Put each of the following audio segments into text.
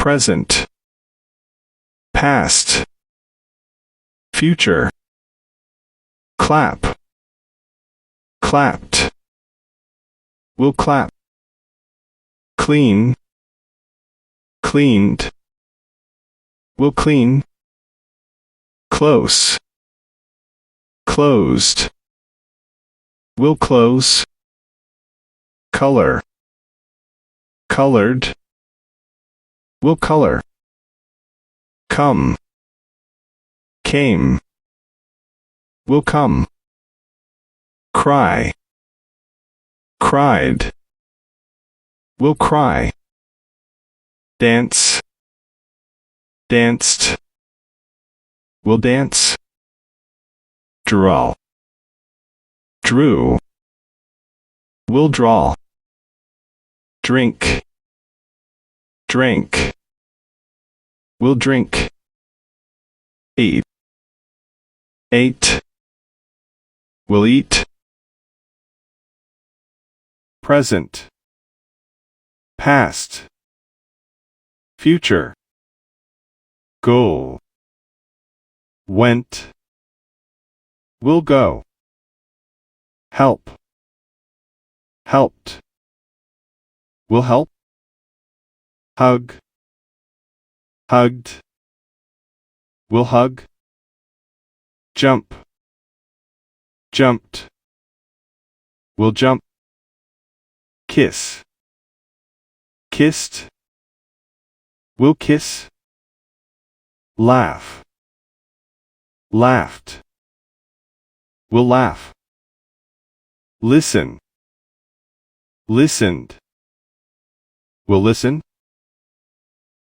present, past, future, clap, clapped, will clap, clean, cleaned, will clean, close, closed, will close, color, colored, will color, come, came, will come, cry, cried, will cry, dance, danced, will dance, draw, drew, will draw, drink, drank, will drink, eat, ate, will eat, present, past, future, go, went, will go, help, helped, will help, hug, hugged, will hug, jump, jumped, will jump, kiss, kissed, will kiss, laugh, laughed, will laugh, listen, listened, will listen,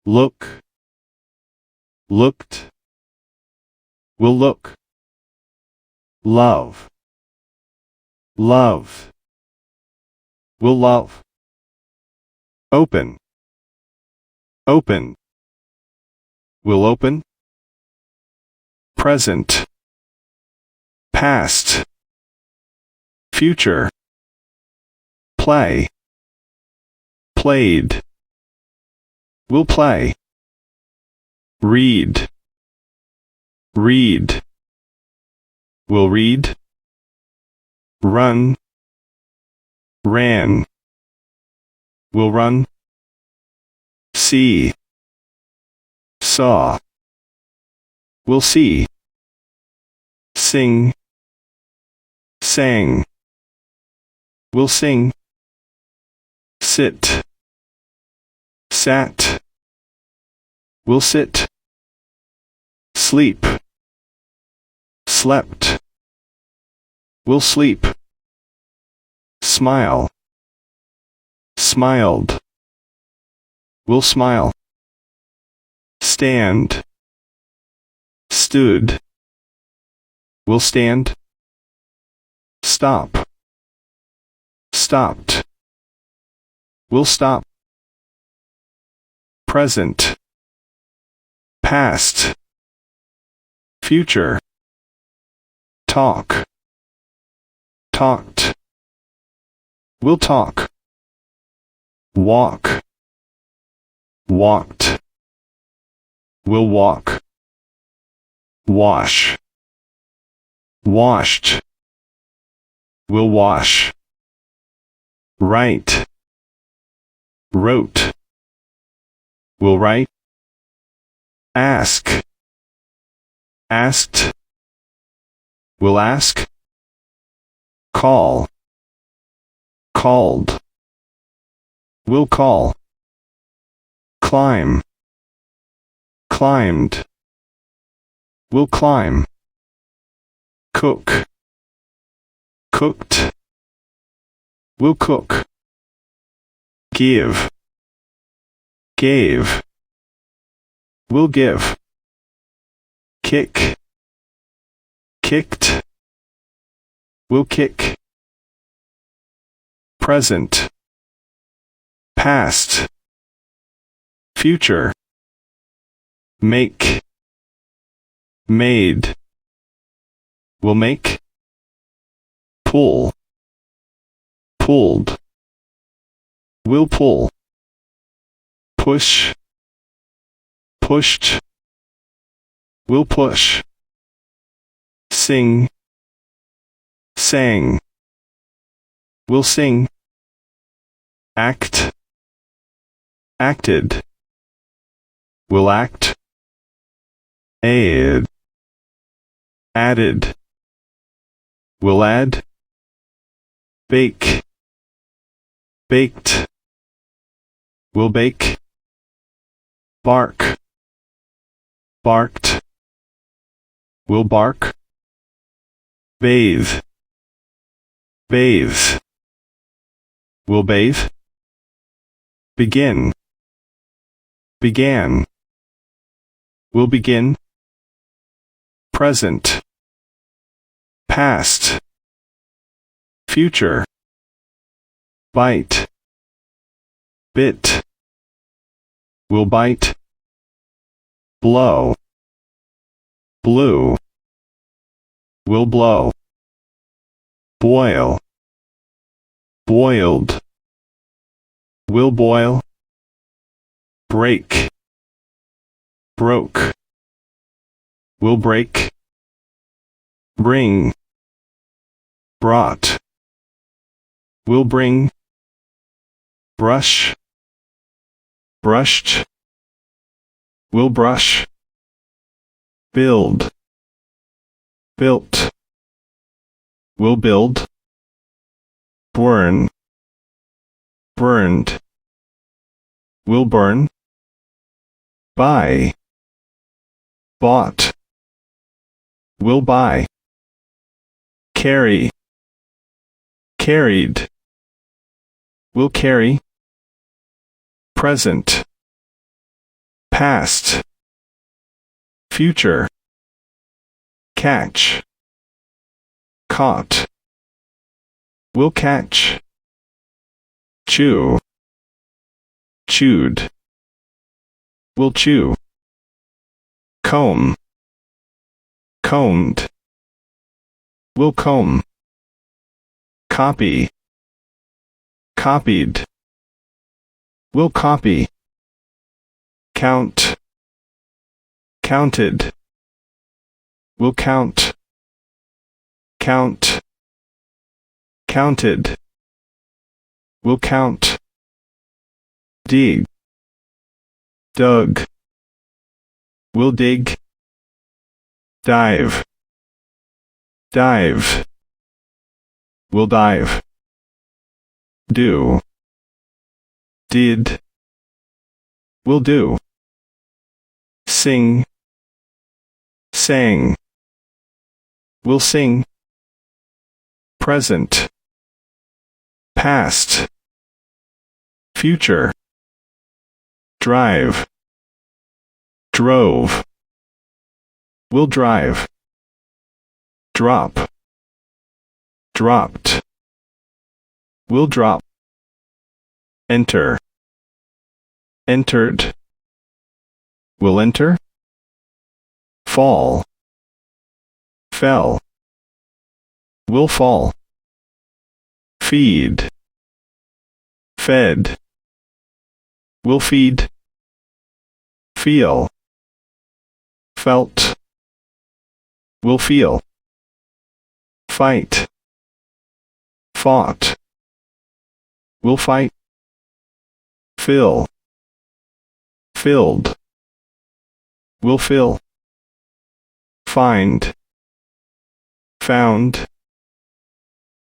look, looked, will look, love, loved, will love, open, opened, will open, present, past, future, play, played, will play, read, read, will read, run, ran, will run, see, saw, will see, sing, sang, will sing, sit, sat, will sit, sleep, slept, will sleep, smile, smiled, will smile, stand, stood, will stand, stop, stopped, will stop, present, past, future, talk, talked, will talk, walk, walked, will walk, wash, washed, will wash, write, wrote, will write, ask, asked, will ask, call, called, will call, climb, climbed, will climb, cook, cooked, will cook, give, gave, will give, kick, kicked, will kick, present, past, future, make, made, will make, pull, pulled, will pull, push, pushed, will push, sing, sang, will sing, act, acted, will act, add, added, will add, bake, baked, will bake, bark, barked, will bark, bathe, bathe, will bathe, begin, began, will begin, present, past, future, bite, bit, will bite, blow, blew, will blow, boil, boiled, will boil, break, broke, will break, bring, brought, will bring, brush, brushed, will brush, build, built, will build, burn, burned, will burn, buy, bought, will buy, carry, carried, will carry, present, past, future, catch, caught, will catch, chew, chewed, will chew, comb, combed, will comb, copy, copied, will copy, count, counted, will count, count, counted, will count, dig, dug, will dig, dive, dive, will dive, do, did, will do, sing, sang, will sing, present, past, future, drive, drove, will drive, drop, dropped, will drop, enter, entered, will enter, fall, fell, will fall, feed, fed, will feed, feel, felt, will feel, fight, fought, will fight, fill, filled, will fill, find, found,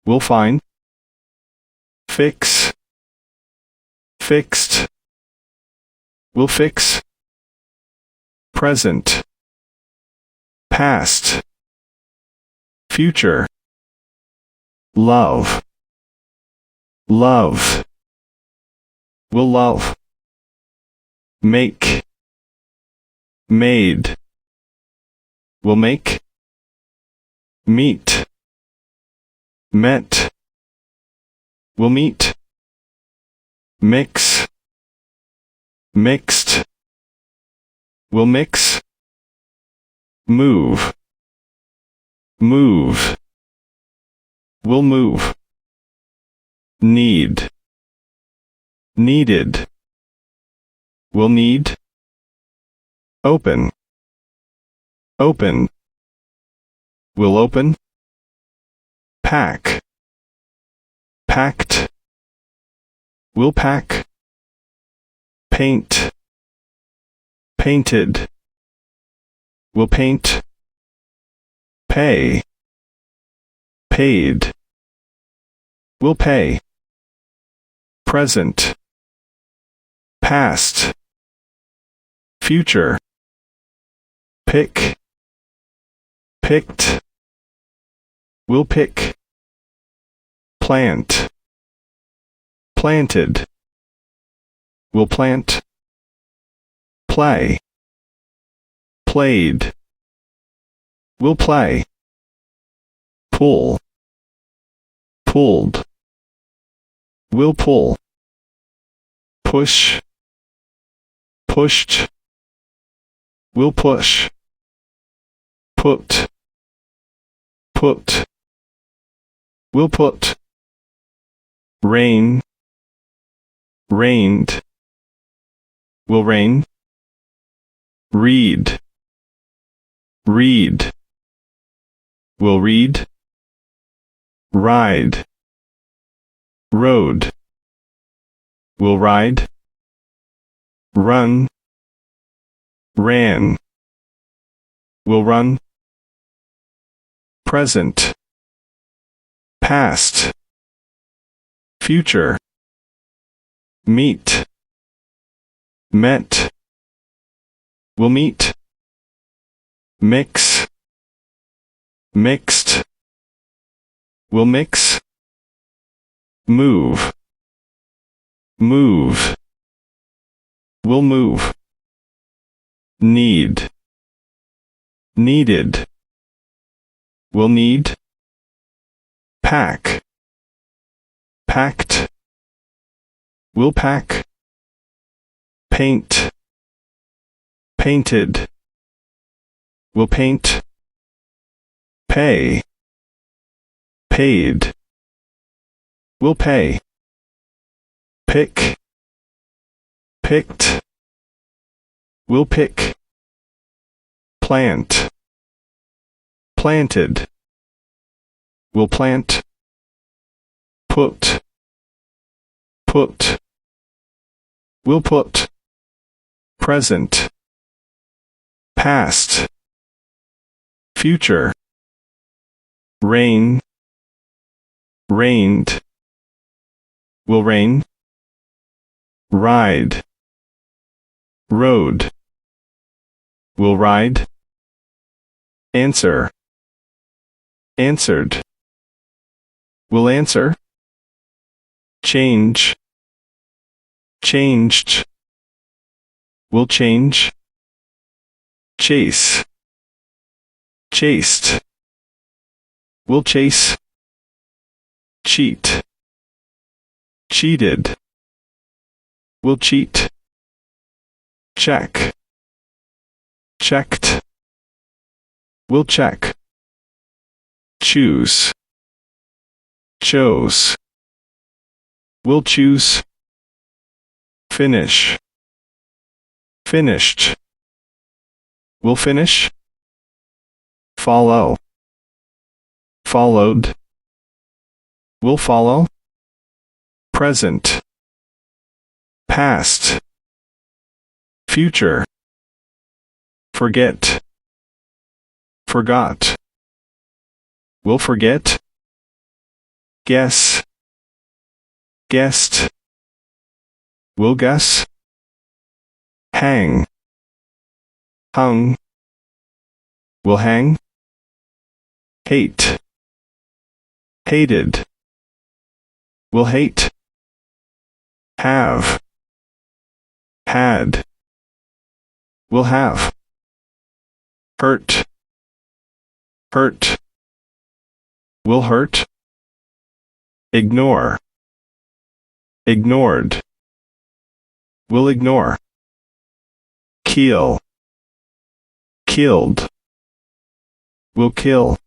will find, fix, fixed, will fix, present, past, future, love, love, will love, make, made, will make, meet, met, will meet, mix, mixed, will mix, move, move, will move, need, needed, will need, open, open, will open, pack, packed, will pack, paint, painted, will paint, pay, paid, will pay, present, past, future, pick, picked, will pick, plant, planted, will plant, play, played, will play, pull, pulled, will pull, push, pushed, will push, put, put, will put, rain, rained, will rain, read, read, will read, ride, road, will ride, run, ran, will run, present, past, future, meet, met, will meet, mix, mixed, will mix, move, move, will move, need, needed, will need, pack, packed, will pack, paint, painted, will paint, pay, paid, will pay, pick, picked, will pick, plant, planted, will plant, put, put, will put, present, past, future, rain, rained, will rain, ride, road, will ride, answer, answered, will answer, change, changed, will change, chase, chased, will chase, cheat, cheated, will cheat, check, checked, will check, choose, chose, will choose, finish, finished, will finish, follow, followed, will follow, present, past, future, forget, forgot, will forget, guess, guessed, will guess, hang, hung, will hang, hate, hated, will hate, have, had, will have, hurt, hurt, will hurt, ignore, ignored, will ignore, kill, killed, will kill,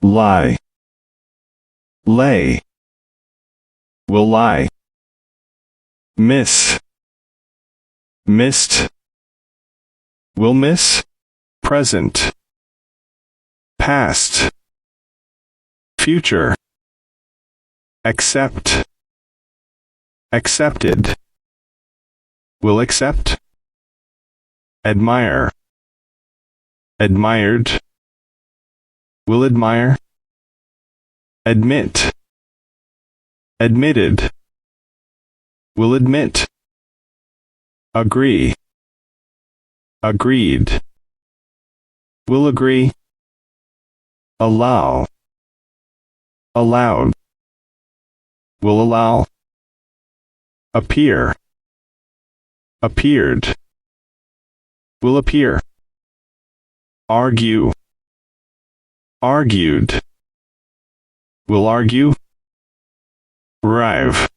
lie, lay, will lie, miss, missed, will miss, present, past, future, accept, accepted, will accept, admire, admired, will admire, admit, admitted, will admit, agree, agreed, will agree, allow, allowed, will allow, appear, appeared, will appear, argue, argued, will argue, arrive,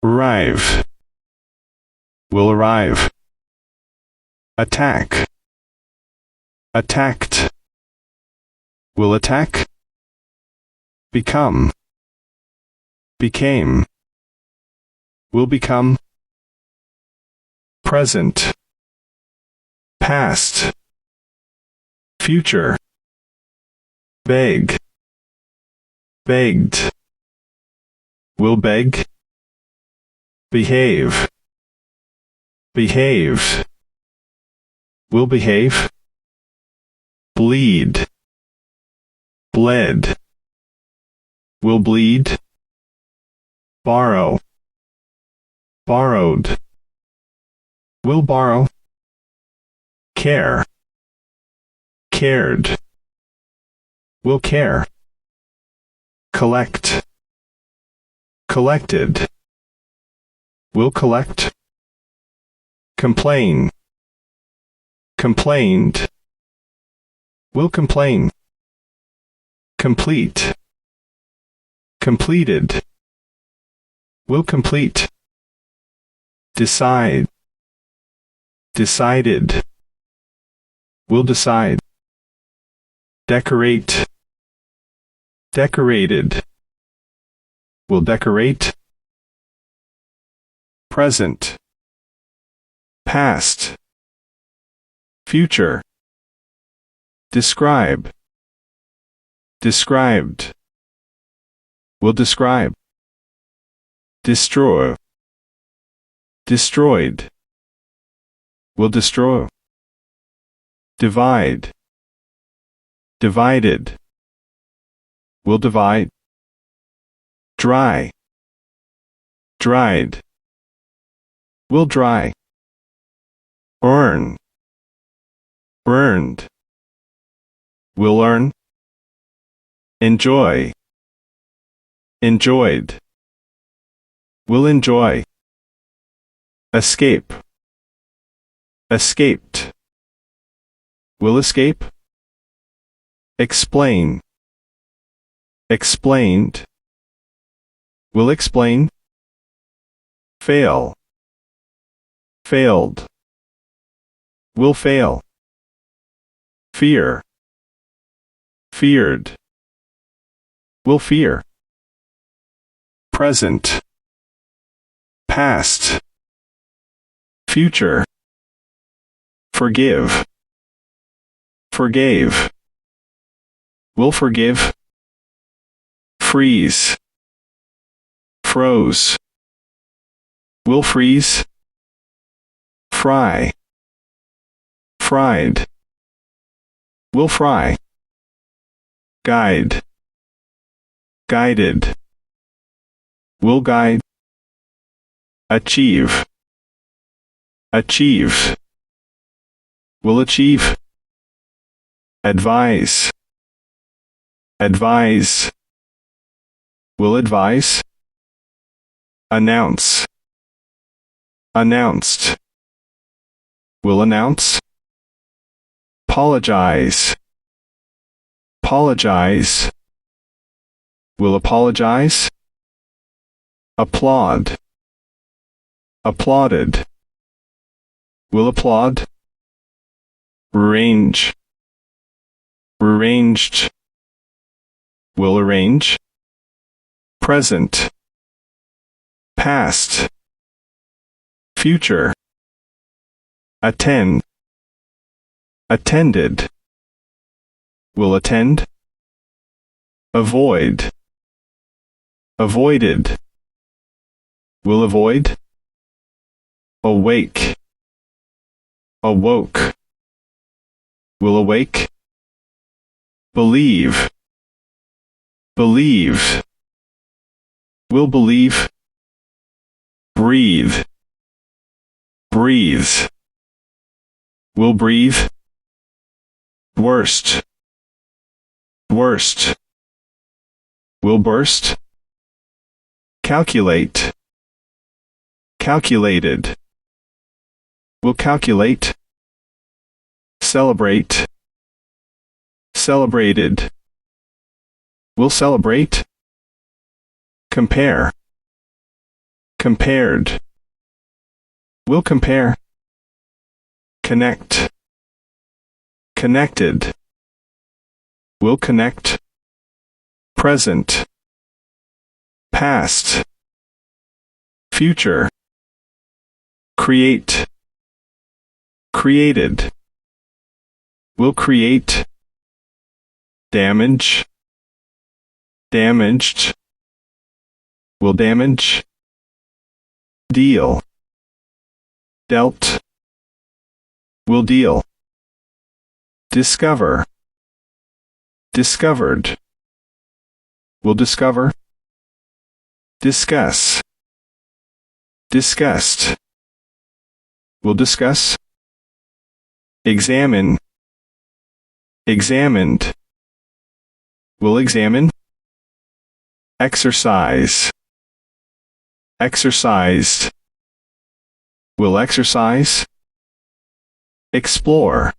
arrive, will arrive, attack, attacked, will attack, become, became, will become, present, past, future, beg, begged, will beg, behave, behaved, will behave, bleed, bled, will bleed, borrow, borrowed, will borrow, care, cared, will care, collect, collected, will collect, complain, complained, will complain, complete, completed, will complete, decide, decided, will decide, decorate, decorated, will decorate, present, past, future, describe, described, will describe, destroy, destroyed, will destroy, divide, divided, will divide, dry, dried, will dry, earn, earned, will earn, enjoy, enjoyed, will enjoy, escape, escaped, will escape, explain, explained, will explain, fail, failed, will fail, fear, feared, will fear, present, past, future, forgive, forgave, will forgive, freeze, froze, will freeze, fry, fried, will fry, guide, guided, will guide, achieve, achieve, will achieve, advise, advise, will advise, announce, announced, will announce, apologize, apologize, will apologize, applaud, applauded, will applaud, arrange, arranged, will arrange, present, past, future, attend, attended, will attend, avoid, avoided, will avoid, awake, awoke, will awake, believe, believe, will believe, breathe, breathes, will breathe, worst, worst, will burst, calculate, calculated, will calculate, celebrate, celebrated, will celebrate, compare, compared, will compare, connect, connected, will connect, present, past, future, create, created, will create, damage, damaged, will damage, deal, dealt, will deal, discover, discovered, will discover, discuss, discussed, will discuss, examine, examined, will examine, exercise, exercised, will exercise, explore,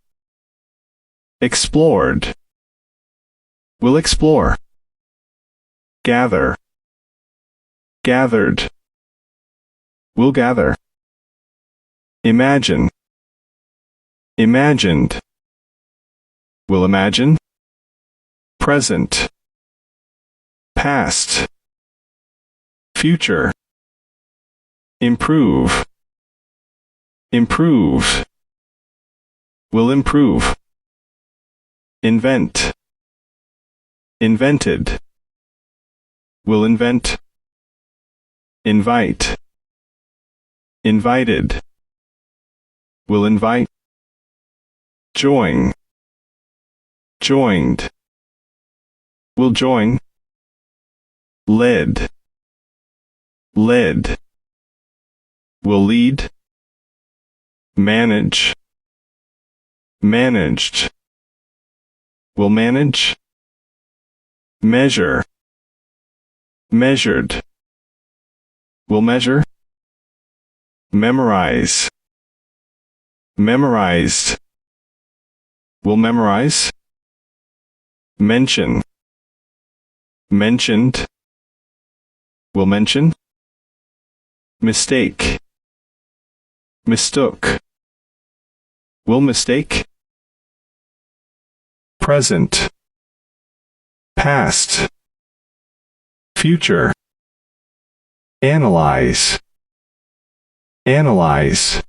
explored, will explore, gather, gathered, will gather, imagine, imagined, will imagine, present, past, future, improve, improve, will improve, invent, invented, will invent, invite, invited, will invite, join, joined, will join, led, led, will lead, manage, managed, will manage, measure, measured, will measure, memorize, memorized, will memorize, mention, mentioned, will mention, mistake, mistook, will mistake, present, past, future, analyze, analyze,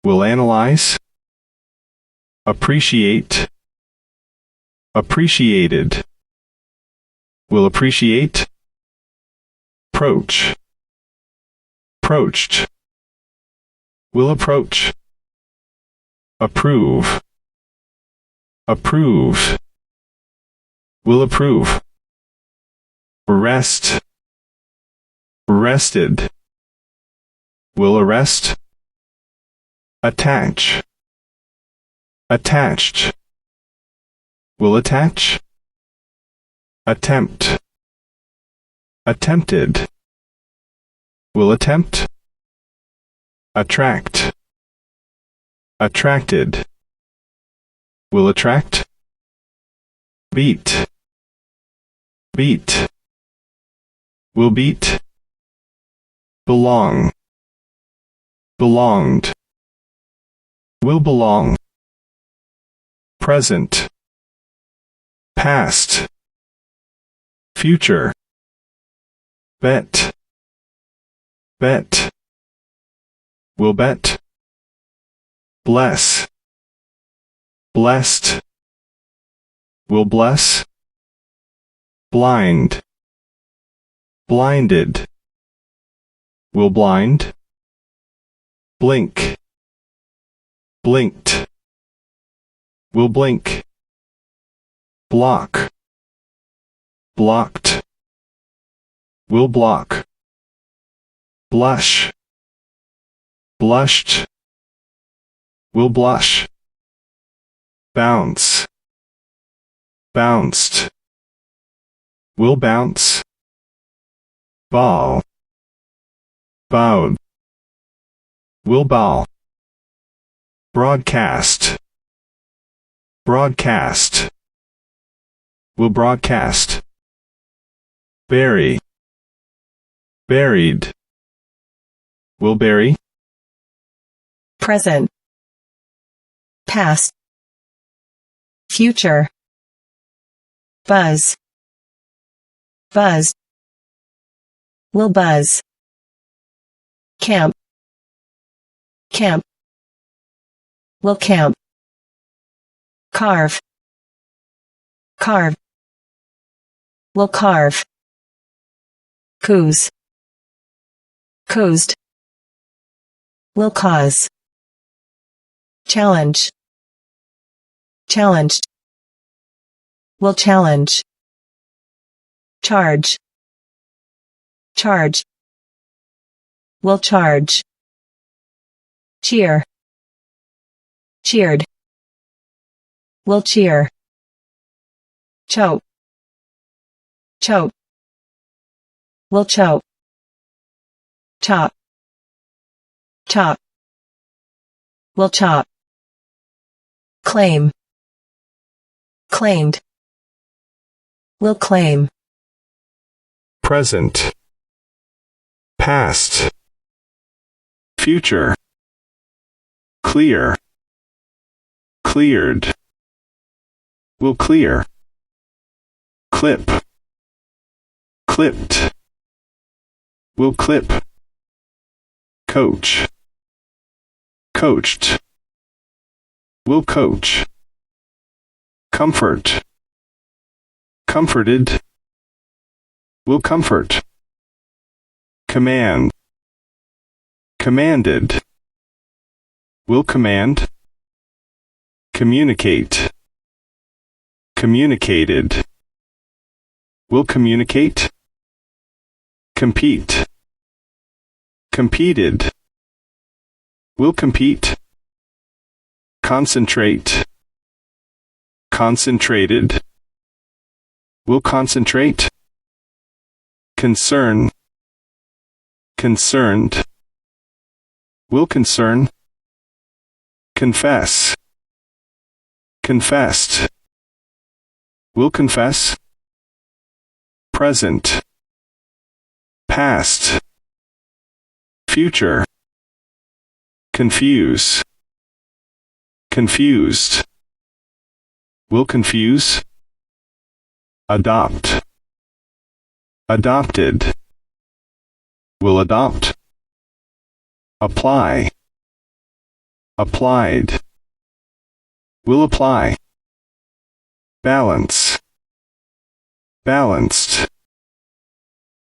will analyze, appreciate, appreciated, will appreciate, approach, approached, will approach, approve, approve, will approve, arrest, arrested, will arrest, attach, attached, will attach, attempt, attempted, will attempt, attract, attracted, will attract, beat, beat, will beat, belong, belonged, will belong, present, past, future, bet, bet, will bet, bless, blessed, will bless, blind, blinded, will blind, blink, blinked, will blink, block, blocked, will block, blush, blushed, will blush, bounce, bounced, will bounce, bow, bowed, will bow, broadcast, broadcast, will broadcast, bury, buried, will bury, present, past, future, buzz, buzzed, will buzz, camp, camp, will camp, carve, carve, will carve, coos, coosed, will cause, challenge, challenged, will challenge, charge, charge, will charge, cheer, cheered, will cheer, choke, choke, will choke, chop, chop, will chop, claim, claimed, will claim, present, past, future, clear, cleared, will clear, clip, clipped, will clip, coach, coached, will coach, comfort, comforted, will comfort, command, commanded, will command, communicate, communicated, will communicate, compete, competed, will compete, concentrate, concentrated, will concentrate, concern, concerned, will concern, confess, confessed, will confess, present, past, future, confuse, confused, will confuse, adopt, adopted, will adopt, apply, applied, will apply, balance, balanced,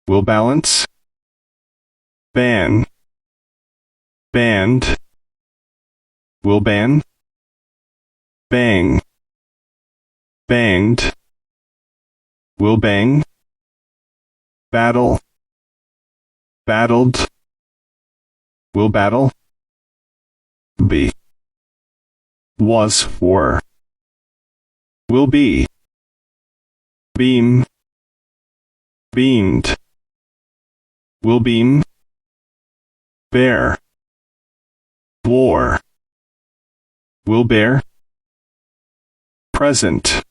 will balance, ban, banned, will ban, bang, banged, will bang, battle, battled, will battle, be, was, were, will be, beam, beamed, will beam, bear, bore, will bear, present,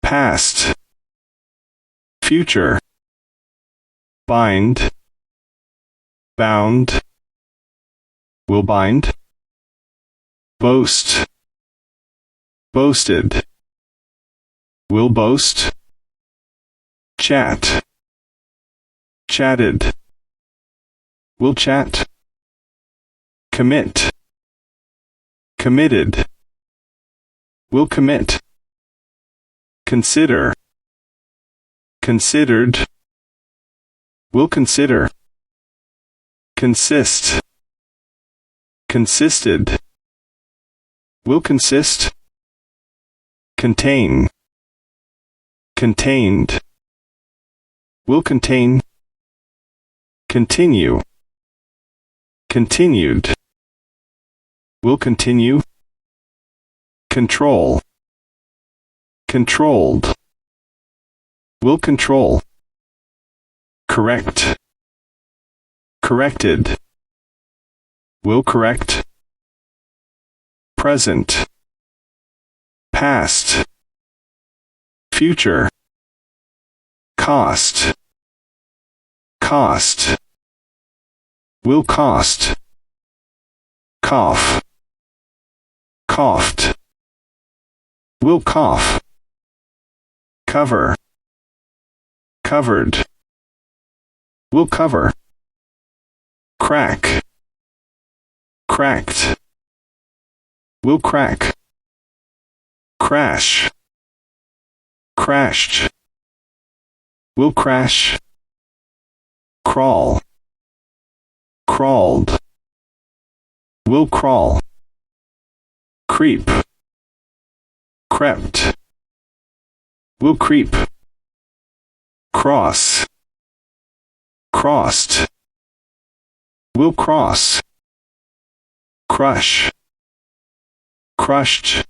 past, future, bind, bound, will bind, boast, boasted, will boast, chat, chatted, will chat, commit, committed, will commit, consider, considered, will consider, consist, consisted, will consist, contain, contained, will contain, continue, continued, will continue, control, controlled, will control, correct, corrected, will correct, present, past, future, cost, cost, will cost, cough, coughed, will cough, cover, covered, will cover, crack, cracked, will crack, crash, crashed, will crash, crawl, crawled, will crawl, creep, crept, will creep, cross, crossed, will cross, crush, crushed,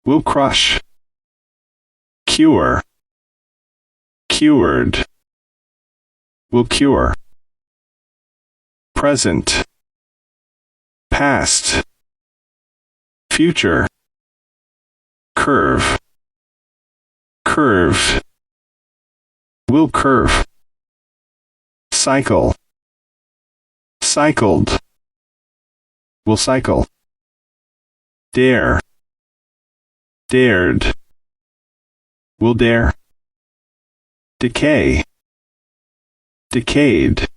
will crush, cure, cured, will cure, present, past, future, curve, curved, will curve, cycle, cycled, will cycle, dare, dared, will dare, decay, decayed,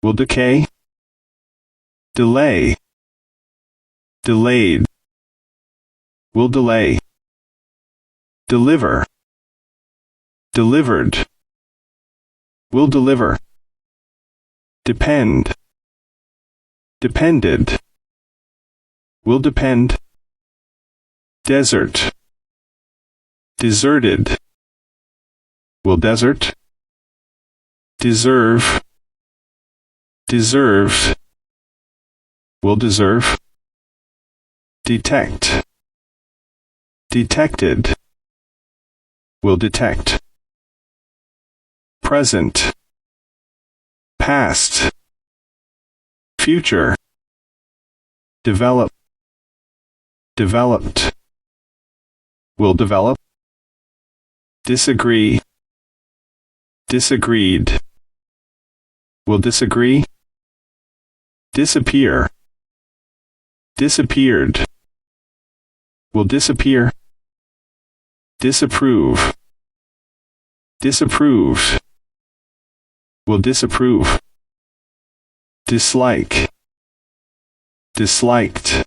will decay, delay, delayed, will delay, deliver, delivered, will deliver, depend, depended, will depend, desert, deserted, will desert, deserve, deserved, will deserve, detect, detected, will detect, present, past, future, develop, developed, will develop, disagree, disagreed, will disagree, disappear, disappeared, will disappear, disapprove, disapproved, will disapprove, dislike, disliked,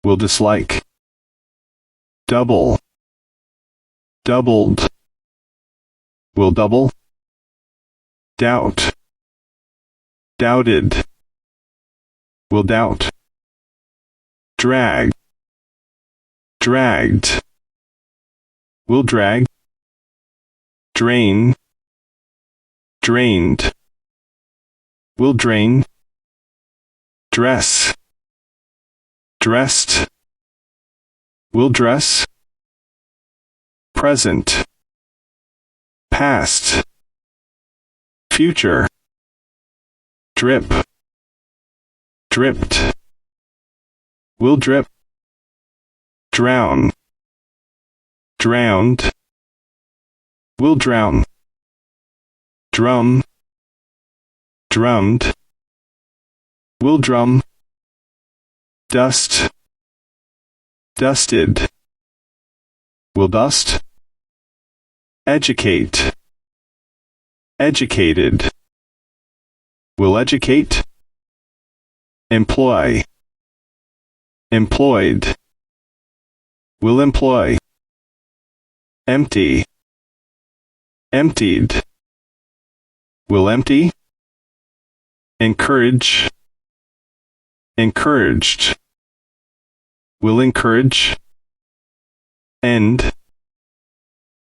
will dislike, double, doubled, will double, doubt, doubted, will doubt, drag, dragged, will drag, drain, drained, will drain, dress, dressed, will dress, present, past, future, drip, dripped, will drip, drown, drowned, will drown, drum, drummed, will drum, dust, dusted, will dust, educate, educated, will educate, employ, employed, will employ, empty, emptied, will empty, encourage, encouraged, will encourage, end,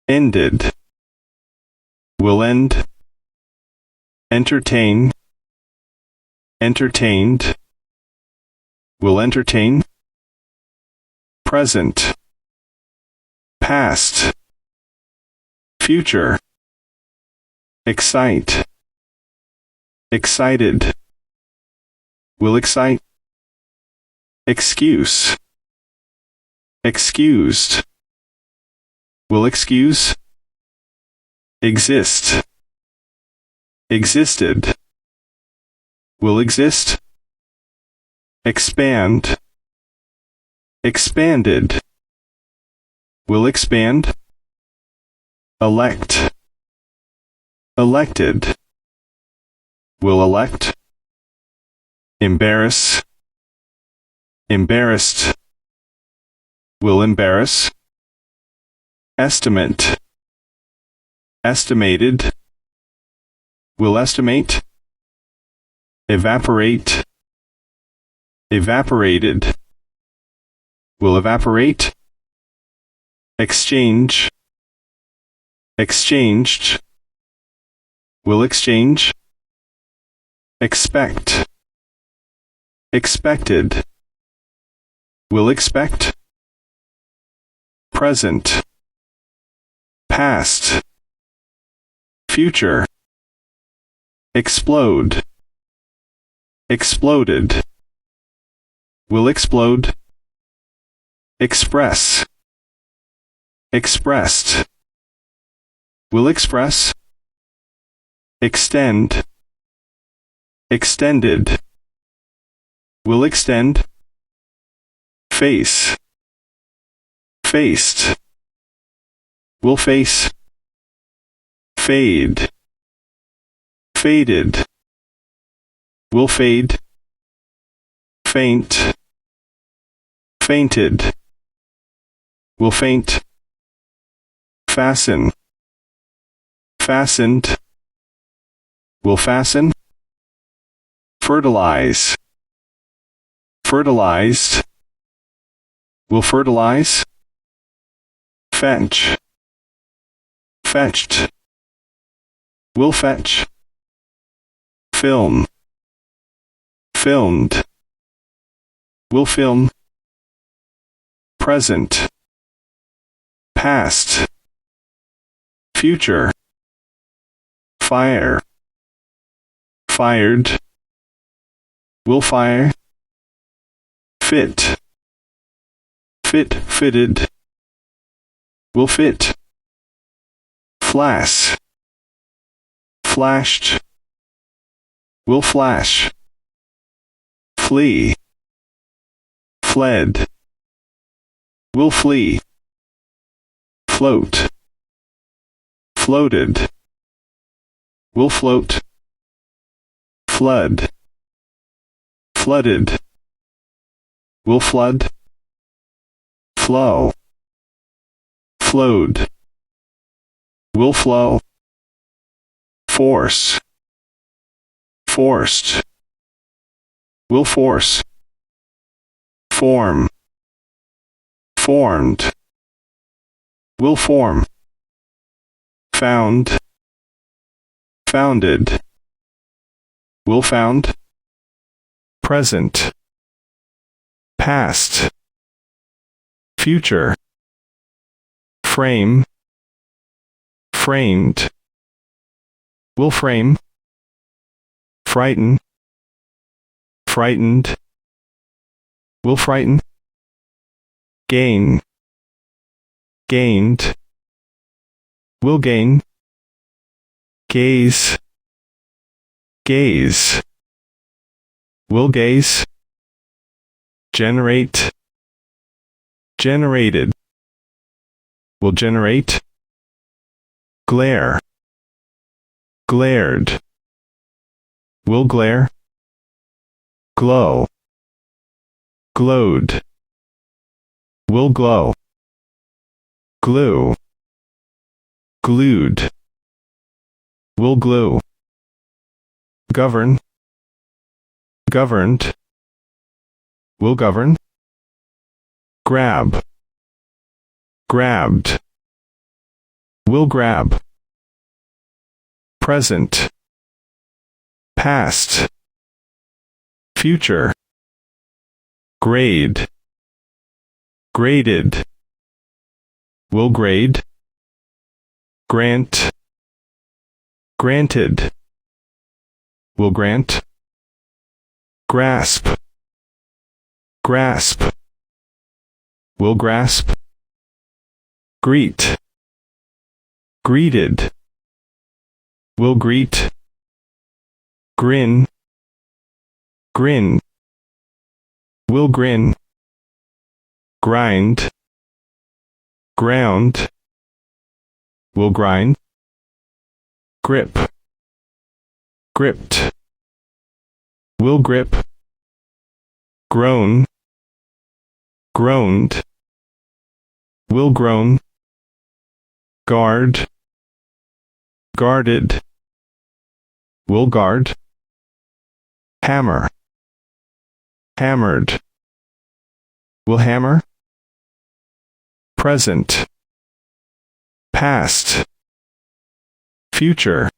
ended, will end, entertain, entertained, will entertain, present, past, future, excite, excited, will excite, excuse, excused, will excuse, exist, existed, will exist, expand, expanded, will expand, elect, elected, will elect, embarrass, embarrassed, will embarrass, estimate, estimated, will estimate, evaporate, evaporated, will evaporate, exchange, exchanged, will exchange, expect, expected, will expect, present, past, future, explode, exploded, will explode, express, expressed, will express, extend, extended, will extend, face, faced, will face, fade, faded, will fade, faint, fainted, will faint, fasten, fastened, will fasten, fertilize, fertilized, will fertilize, fetch, fetched, will fetch, film, filmed, will film, present, past, future, fire, fired, will fire, fit, fit, fitted, will fit, flash, flashed, will flash, flee, fled, will flee, float, floated, will float, flood, flooded, will flood, flow, flowed, will flow, force, forced, will force, form, formed, will form, found, founded, will found, present, past, future, frame, framed, will frame, frighten, frightened, will frighten, gain, gained, will gain, gaze, gaze, will gaze, generate, generated, will generate, glare, glared, will glare, glow, glowed, will glow. glue, glued, will glue, govern, governed, will govern, grab, grabbed, will grab, present, past, future, grade, graded, will grade, grant, granted, will grant, grasp, grasp, will grasp, greet, greeted, will greet, grin, grin, will grin, grind, ground, will grind, grip, gripped, will grip, groan, groaned, will groan, guard, guarded, will guard, hammer, hammered, will hammer, present, past, future,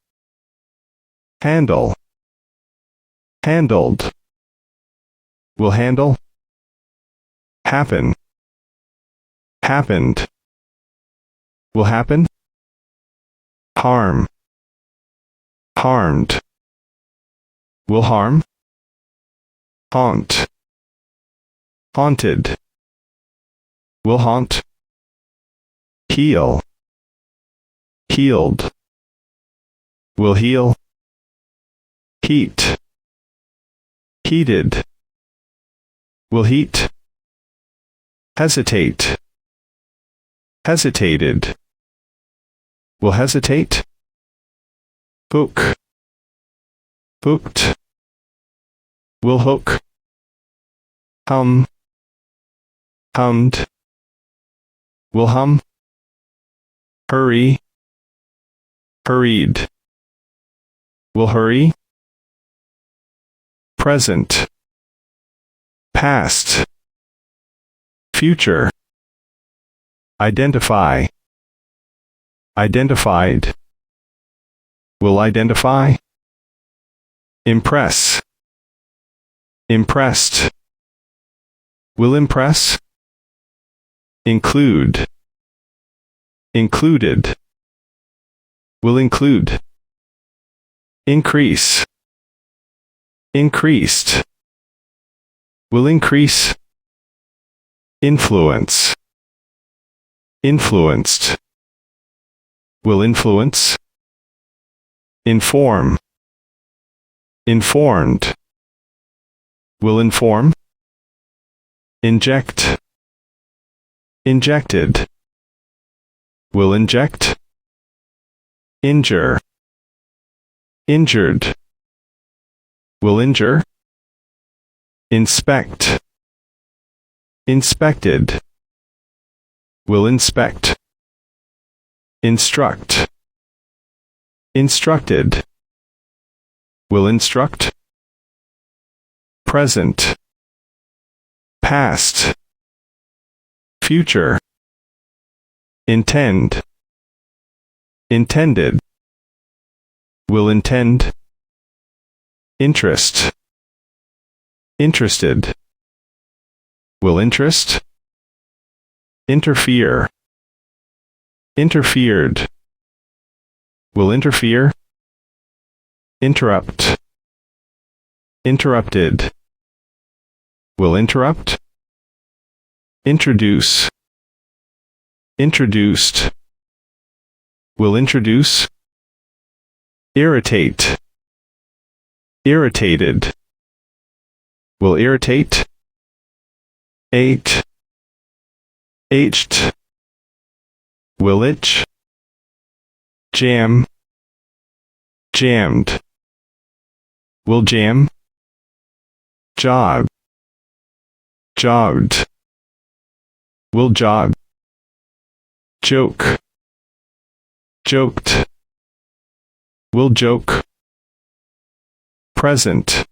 handle, handled, will handle, happen, happened, will happen, harm, harmed, will harm, haunt, haunted, will haunt, heal, healed, will heal, heat, heated, will heat, hesitate, hesitated, will hesitate, hook, hooked, will hook, hum, hummed, will hum, hurry, hurried, will hurry, present, past, future, identify, identified, will identify, impress, impressed, will impress, include, included, will include, increase, increased, will increase, influence, influenced, will influence, inform, informed, will inform, inject, injected, will inject, injure, injured, will injure, inspect, inspected, will inspect, instruct, instructed, will instruct, present, past, future, intend, intended, will intend, interest, interested, will interest, interfere, interfered, will interfere, interrupt, interrupted, will interrupt, introduce, introduced, will introduce, irritate, irritated, will irritate, ate, aged, will itch, jam, jammed, will jam, jog, jogged, will jog, joke, joked, will joke, present,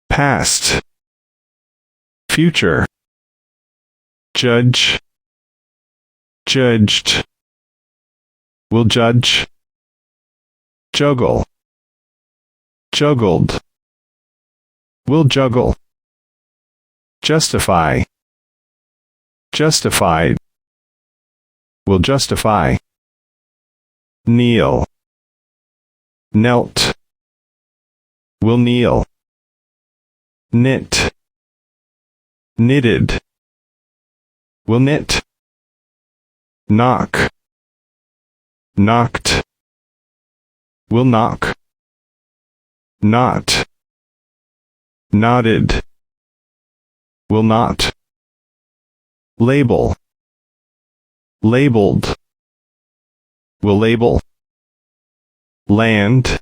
past, future, judge, judged, will judge, juggle, juggled, will juggle, justify, justified, will justify, kneel, knelt, will kneel, knit, knitted, will knit, knock, knocked, will knock, knot, knotted, will not, label, labeled, will label, land,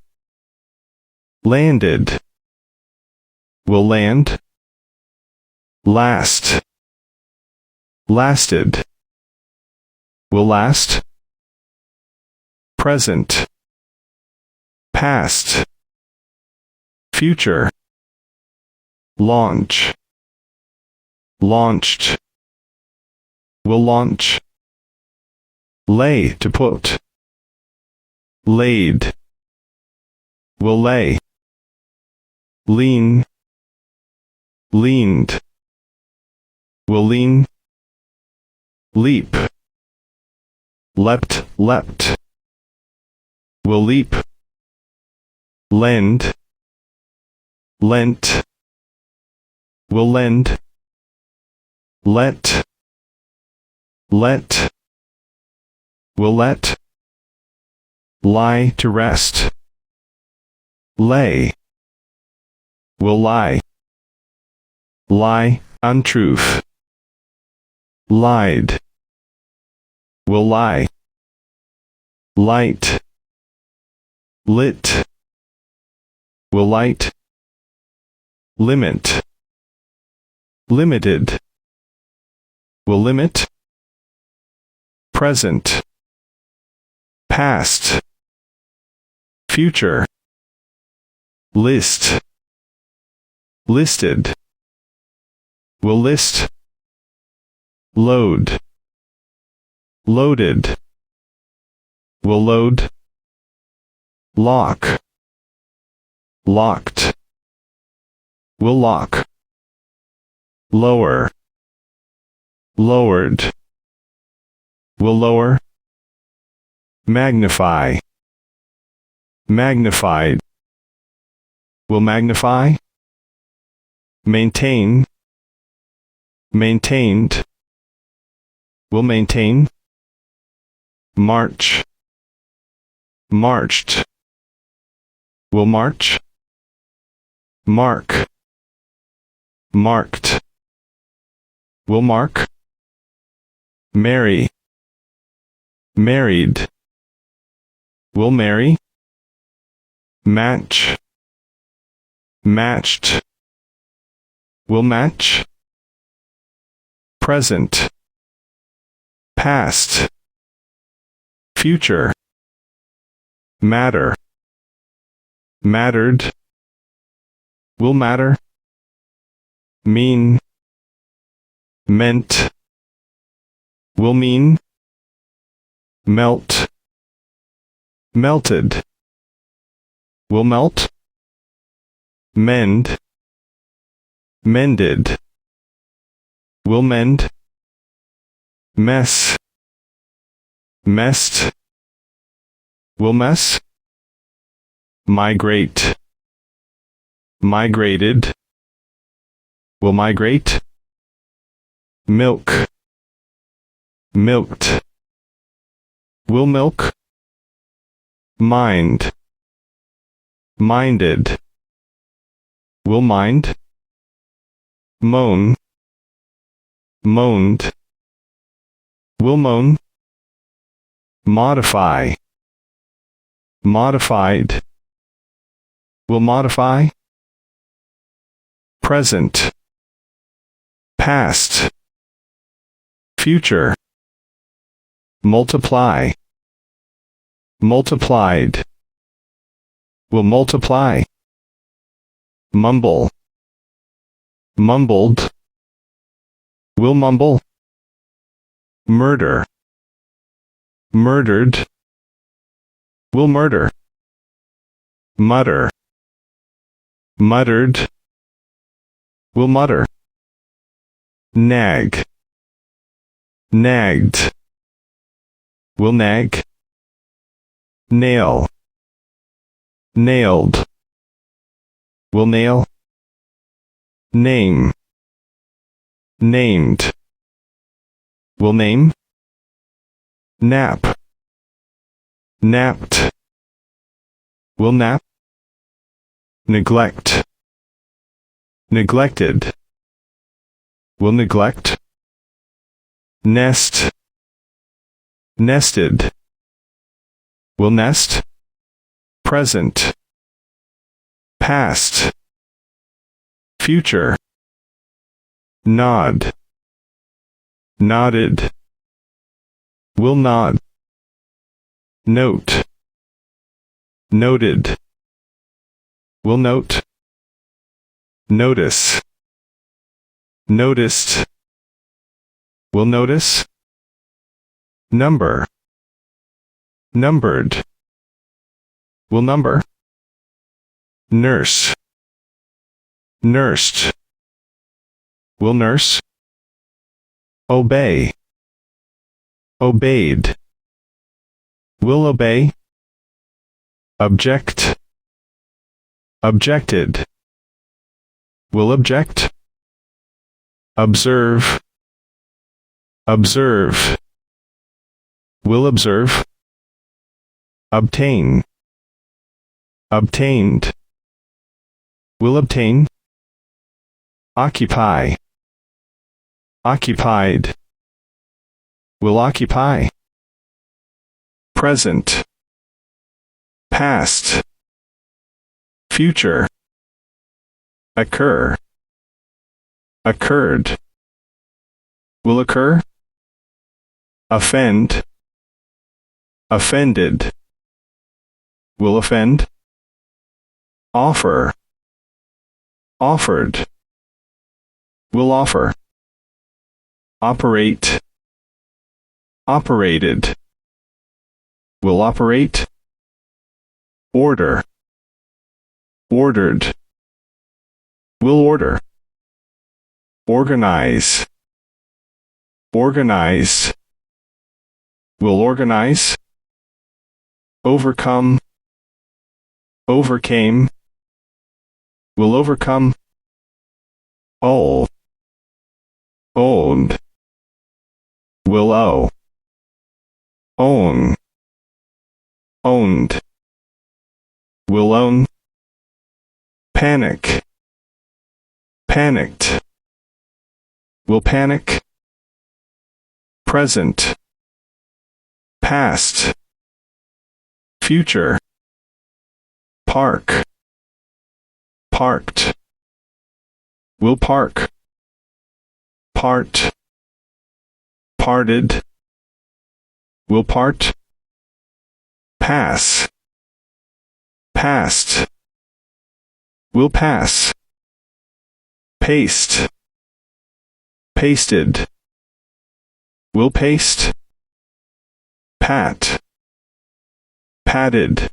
landed, will land, last, lasted, will last, present, past, future, launch, launched, will launch, lay to put, laid, will lay, lean, leaned, will lean, leap, leapt, leapt, will leap, lend, lent, will lend, let, let, will let, lie to rest, lay, will lie, lie, untruth, lied, will lie, light, lit, will light, limit, limited, will limit, present, past, future, list, listed, will list, load, loaded, will load, lock, locked, will lock, lower, lowered, will lower, magnify, magnified, will magnify, maintain, maintained, will maintain, march, marched, will march, mark, marked, will mark, marry, married, will marry, match, matched, will match, present, past, future, matter, mattered, will matter, mean, meant, will mean, melt, melted, will melt, mend, mended, will mend, mess, messed, will mess, migrate, migrated, will migrate, milk, milked, will milk, mind, minded, will mind, moan, moaned, will moan, modify, modified, will modify, present, past, future, multiply, multiplied, will multiply, mumble, mumbled, will mumble, murder, murdered, will murder, mutter, muttered, will mutter, nag, nagged, will nag, nail, nailed, will nail, name, named, will name, nap, napped, will nap, neglect, neglected, will neglect, nest, nested, will nest, present, past, future, nod, nodded, will nod, note, noted, will note, notice, noticed, will notice, number, numbered, will number, nurse, nursed, will nurse, obey, obeyed, will obey, object, objected, will object, observe, observe, will observe, obtain, obtained, will obtain, occupy, occupied, will occupy, present, past, future, occur, occurred, will occur, offend, offended, will offend, offer, offered, will offer, operate, operated, will operate, order, ordered, will order, organize, organize, will organize, overcome, overcame, will overcome, owe, owned, will owe, own, owned, will own, panic, panicked, will panic, present, past, future, park, parked, will park, part, parted, will part, pass, passed, will pass, paste, pasted, will paste, pat, patted,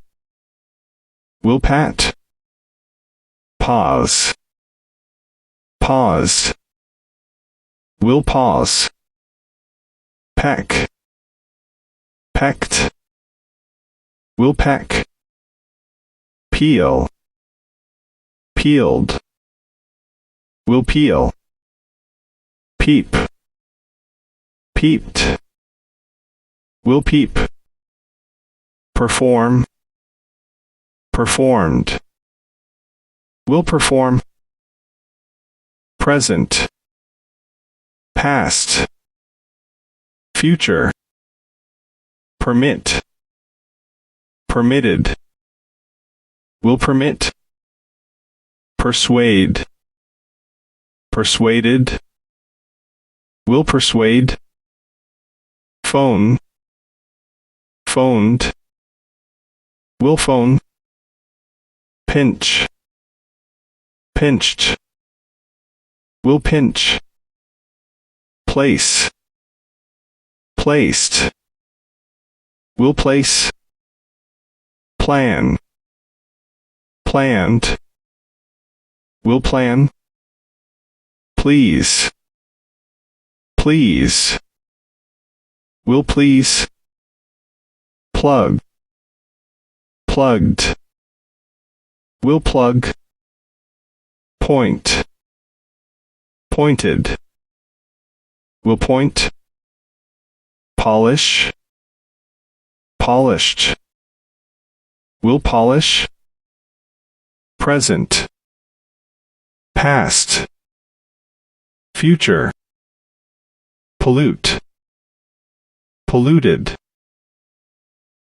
will pat, pause, paused, will pause, peck, pecked, will peck, peel, peeled, will peel, peep, peeped, will peep, perform, performed, will perform, present, past, future, permit, permitted, will permit, persuade, persuaded, will persuade, phone, phoned, will phone, pinch, pinched, will pinch, place, placed, will place, plan, planned, will plan, please, please, will please, plug, plugged, will plug, point, pointed, will point, polish, polished, will polish, present, past, future, pollute, polluted,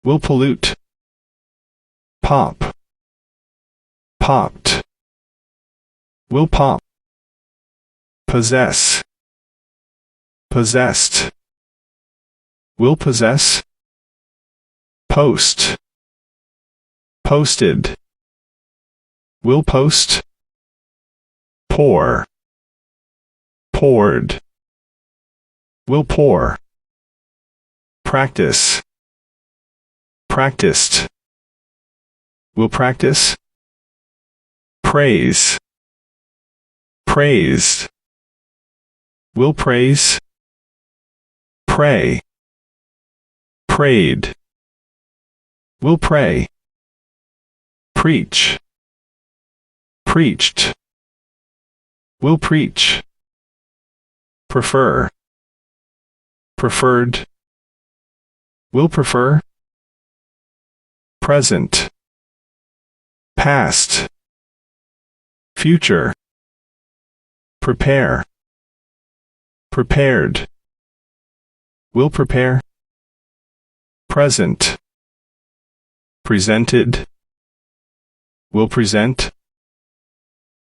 will pollute, pop, popped, will pop, possess, possessed, will possess, post, posted, will post, pour, poured, will pour, practice, practiced, will practice, praise, praised, will praise, pray, prayed, will pray, preach, preached, will preach, prefer, preferred, will prefer, present, past, future, prepare, prepared, will prepare, present, presented, will present,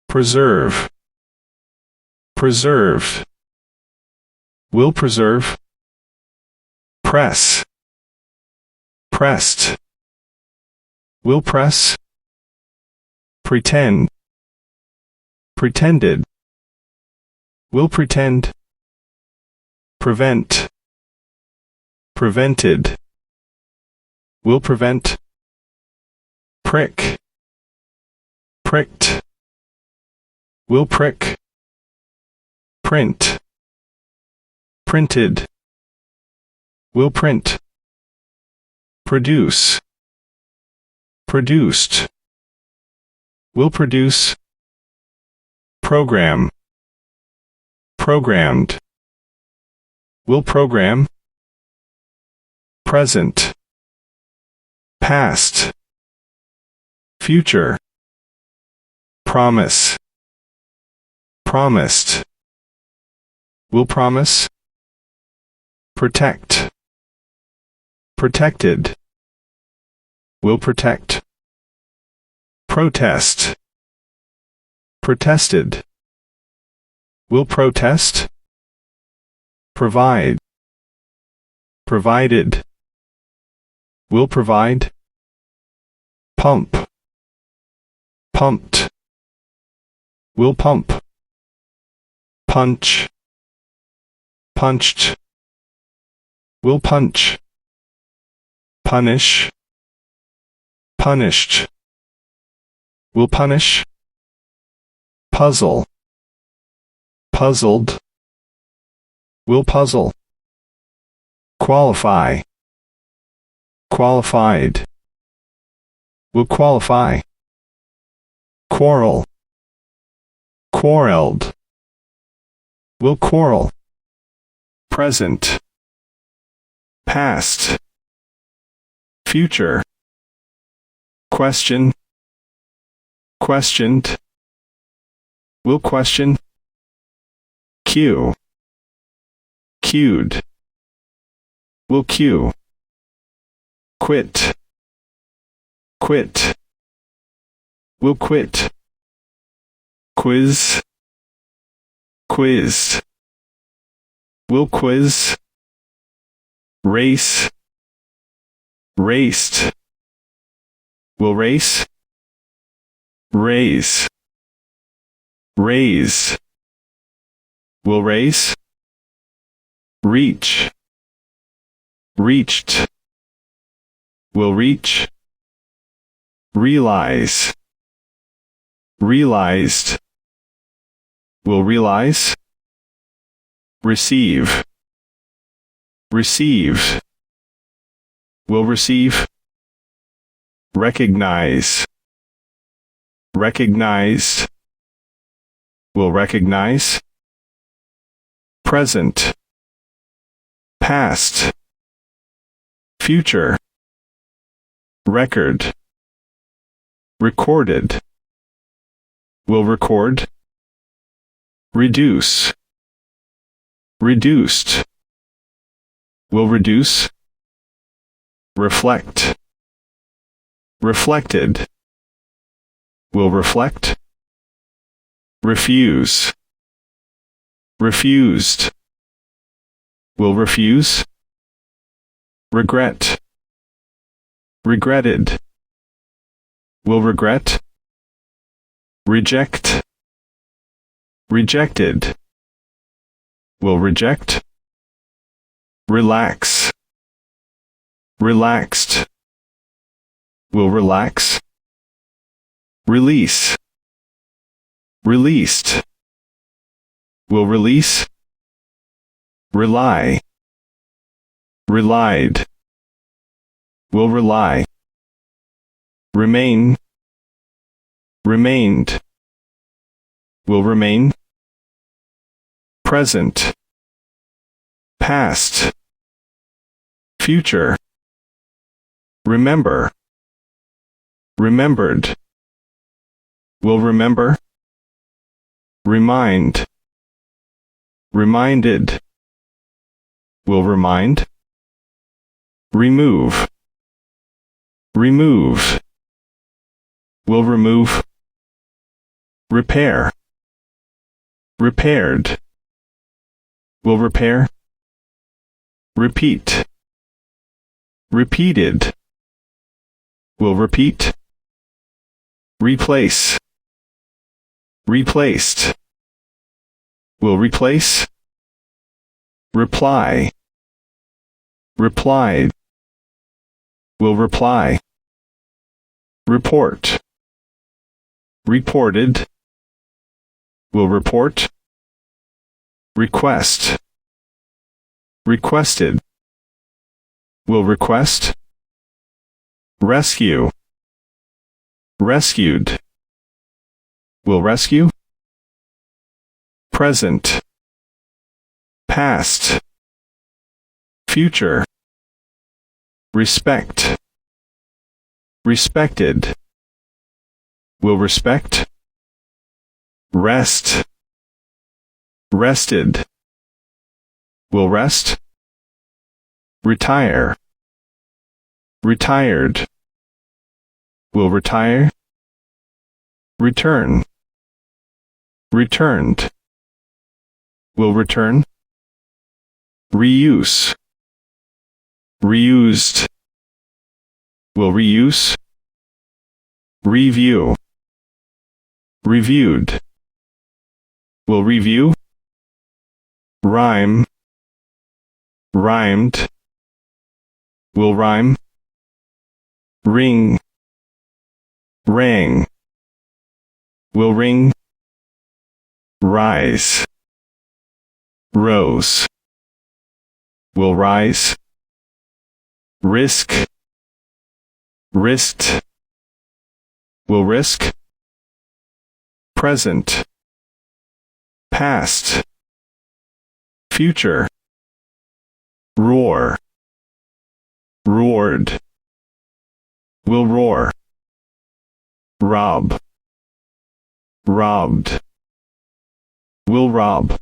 preserve, preserved, will preserve, press, pressed, will press, pretend, pretended, will pretend, prevent, prevented, will prevent, prick, pricked, will prick, print, printed, will print, produce, produced, will produce, program, programmed, will program, present, past, future, promise, promised, will promise, protect, protected, will protect, protest, protested, will protest, provide, provided, will provide, pump, pumped, will pump, punch, punched, will punch, punish, punished, will punish, puzzle, puzzled, will puzzle, qualify, qualified, will qualify, quarrel, quarreled, will quarrel, present, past, future, question, questioned, will question, cue, cued, will cue, quit, quit, will quit, quiz, quizzed, will quiz, race, raced, will race, raise, raise, will raise, reach, reached, will reach, realize, realized, will realize, receive, received, will receive, recognize, recognized, will recognize, present, past, future, record, recorded, will record, reduce, reduced, will reduce, reflect, reflected, will reflect, refuse, refused, will refuse, regret, regretted, will regret, reject, rejected, will reject, relax, relaxed, will relax, release, released, will release, rely, relied, will rely, remain, remained, will remain, present, past, future, remember, remembered, will remember, remind, reminded, will remind, remove, remove, will remove, repair, repaired, will repair, repeat, repeated, will repeat, replace, replaced, will replace, reply, replied, will reply, report, reported, will report, request, requested, will request, rescue, rescued, will rescue, present, past, future, respect, respected, will respect, rest, rested, will rest, retire, retired, will retire, return, returned, will return, reuse, reused, will reuse, review, reviewed, will review, rhyme, rhymed, will rhyme, ring, rang, will ring, rise, rose, will rise, risk, risked, will risk, present, past, future, roar, roared, will roar, rob, robbed, will rob,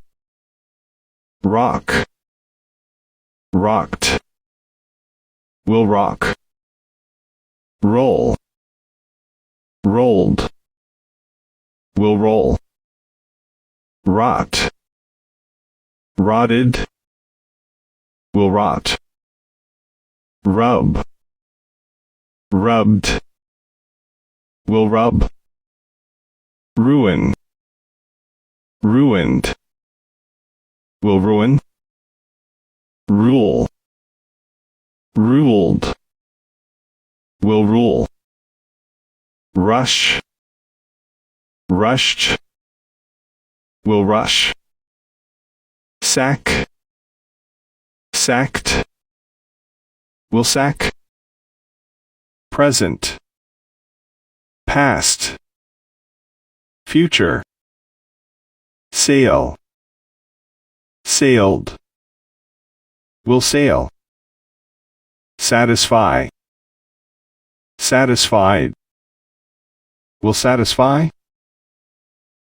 rock, rocked, will rock, roll, rolled, will roll, rot, rotted, will rot, rub, rubbed, will rub. Ruin, ruined, will ruin. Rule, ruled, will rule. Rush, rushed, will rush. Sack, sacked, will sack. Present, past, future. Sail, sailed, will sail. Satisfy, satisfied, will satisfy.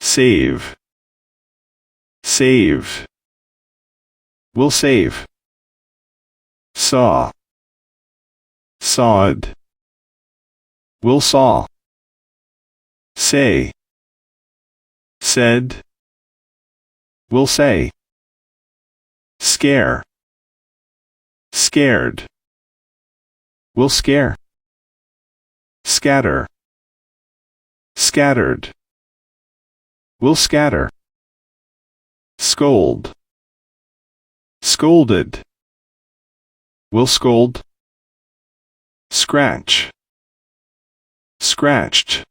Save, saved, will save. Saw, sawed, will saw. Say, said, will say. Scare, scared, will scare. Scatter, scattered, will scatter. Scold, scolded, will scold. Scratch, scratched,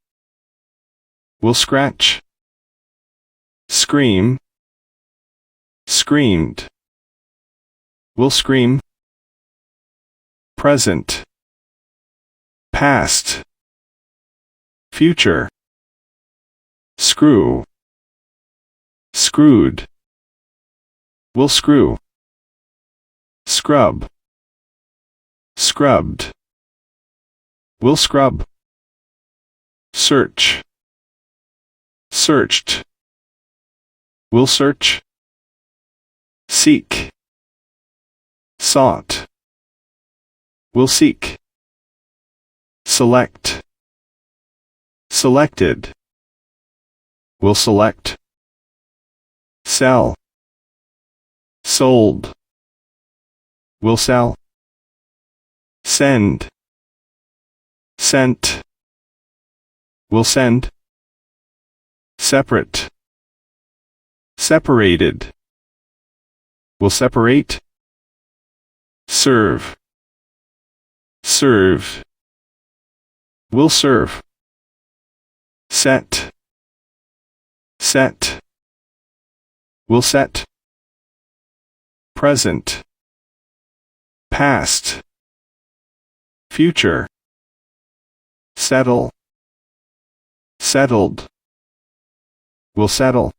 will scratch. Scream, screamed, will scream. Present, past, future. Screw, screwed, will screw. Scrub, scrubbed, will scrub. Search, searched, will search. Seek, sought, will seek. Select, selected, will select. Sell, sold, will sell. Send, sent, will send. Separate, separated, will separate. Serve, served, will serve. Set, set, will set. Present, past, future. Settle, settled, will settle.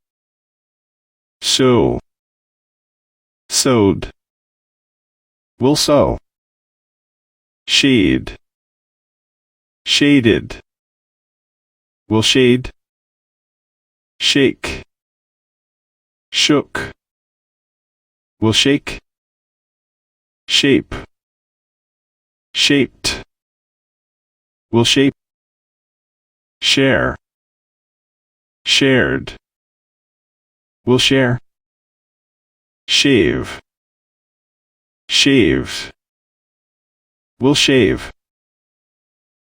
Sow, sowed, will sow. Shade, shaded, will shade. Shake, shook, will shake. Shape, shaped, will shape. Share, shared, will share. Shave, shaved, will shave.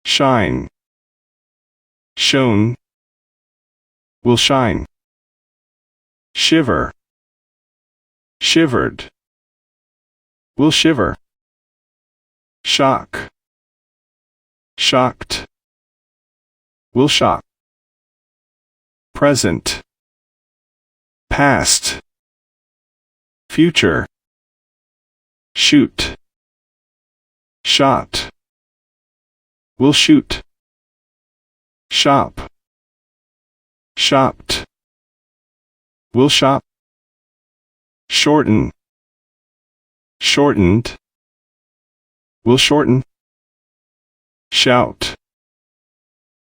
Shine, shone, will shine. Shiver, shivered, will shiver. Shock, shocked, will shock. Present, past, future. Shoot, shot, will shoot. Shop, shopped, will shop. Shorten, shortened, will shorten. Shout,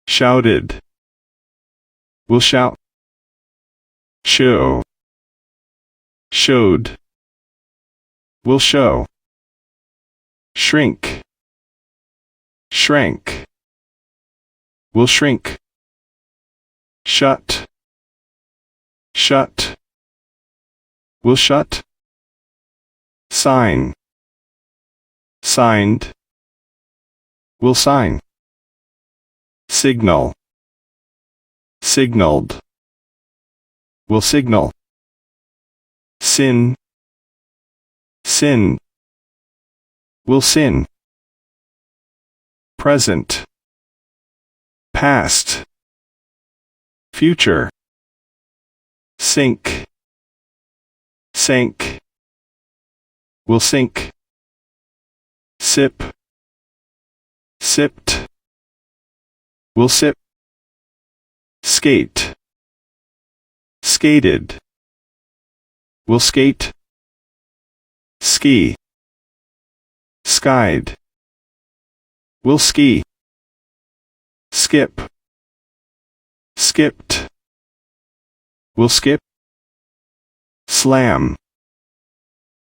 shouted, will shout. Show, showed, will show. Shrink, shrank, will shrink. Shut, shut, will shut. Sign, signed, will sign. Signal, signaled, will signal. Sin, sin, will sin. Present, past, future. Sink, sank, will sink. Sip, sipped, will sip. Skate, skated, will skate. Ski, skied, will ski. Skip, skipped, will skip. Slam,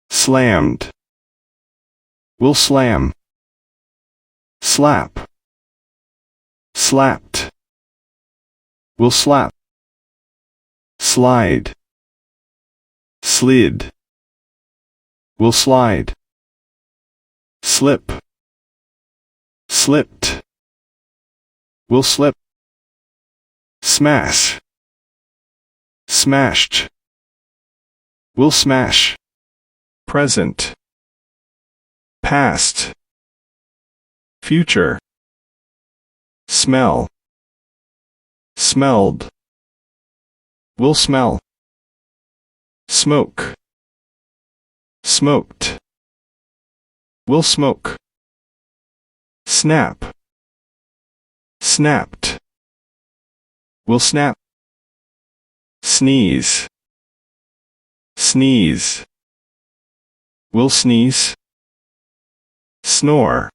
slammed, will slam. Slap, slapped, will slap. Slide, slid, will slide. Slip, slipped, will slip. Smash, smashed, will smash. Present, past, future. Smell, smelled, will smell. Smoke, smoked, will smoke. Snap, snapped, will snap. Sneeze, sneeze, will sneeze. Snore,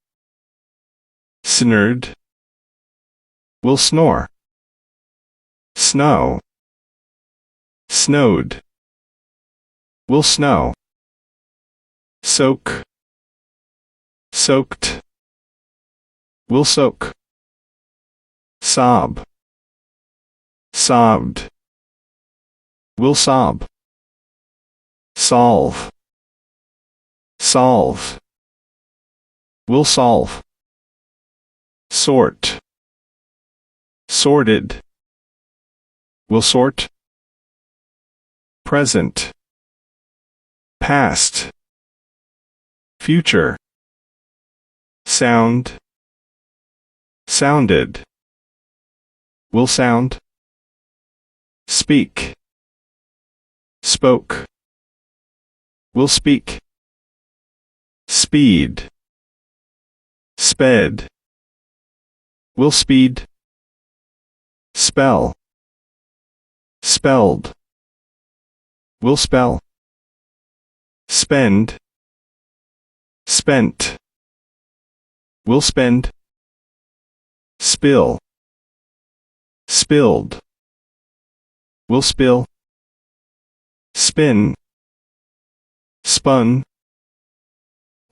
snored, will snore. Snow, snowed, will snow. Soak, soaked, will soak. Sob, sobbed, will sob. Solve, solve, will solve. Sort, sorted, will sort. Present, past, future. Sound, sounded, will sound. Speak, spoke, will speak. Speed, sped, will speed. Spell, spelled, will spell. Spend, spent, will spend. Spill, spilled, will spill. Spin, spun,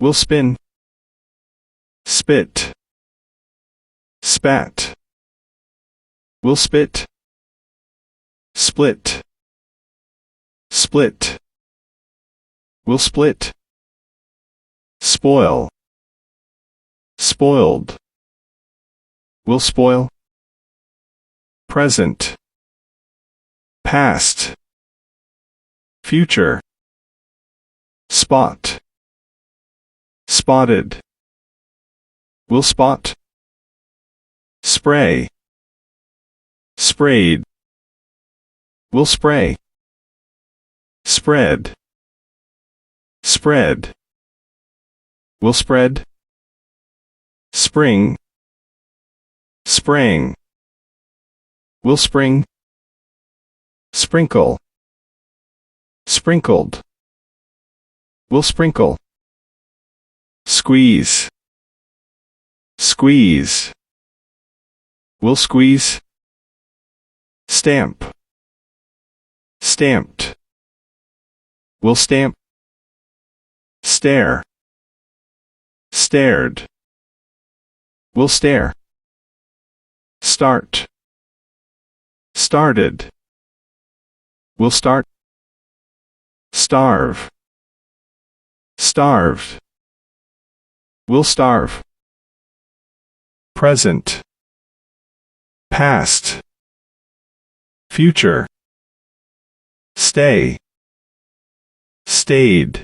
will spin. Spit, spat, will spit. Split, split, will split. Spoil, spoiled, will spoil. Present, past, future. Spot, spotted, will spot. Spray, sprayed, will spray. Spread, spread, will spread. Spring, sprang, will spring. Sprinkle, sprinkled, will sprinkle. Squeeze, squeeze, will squeeze. Stamp, stamped, will stamp. Stare, stared, will stare. Start, started, will start. Starve, starved, will starve. present, past, future, stay, stayed,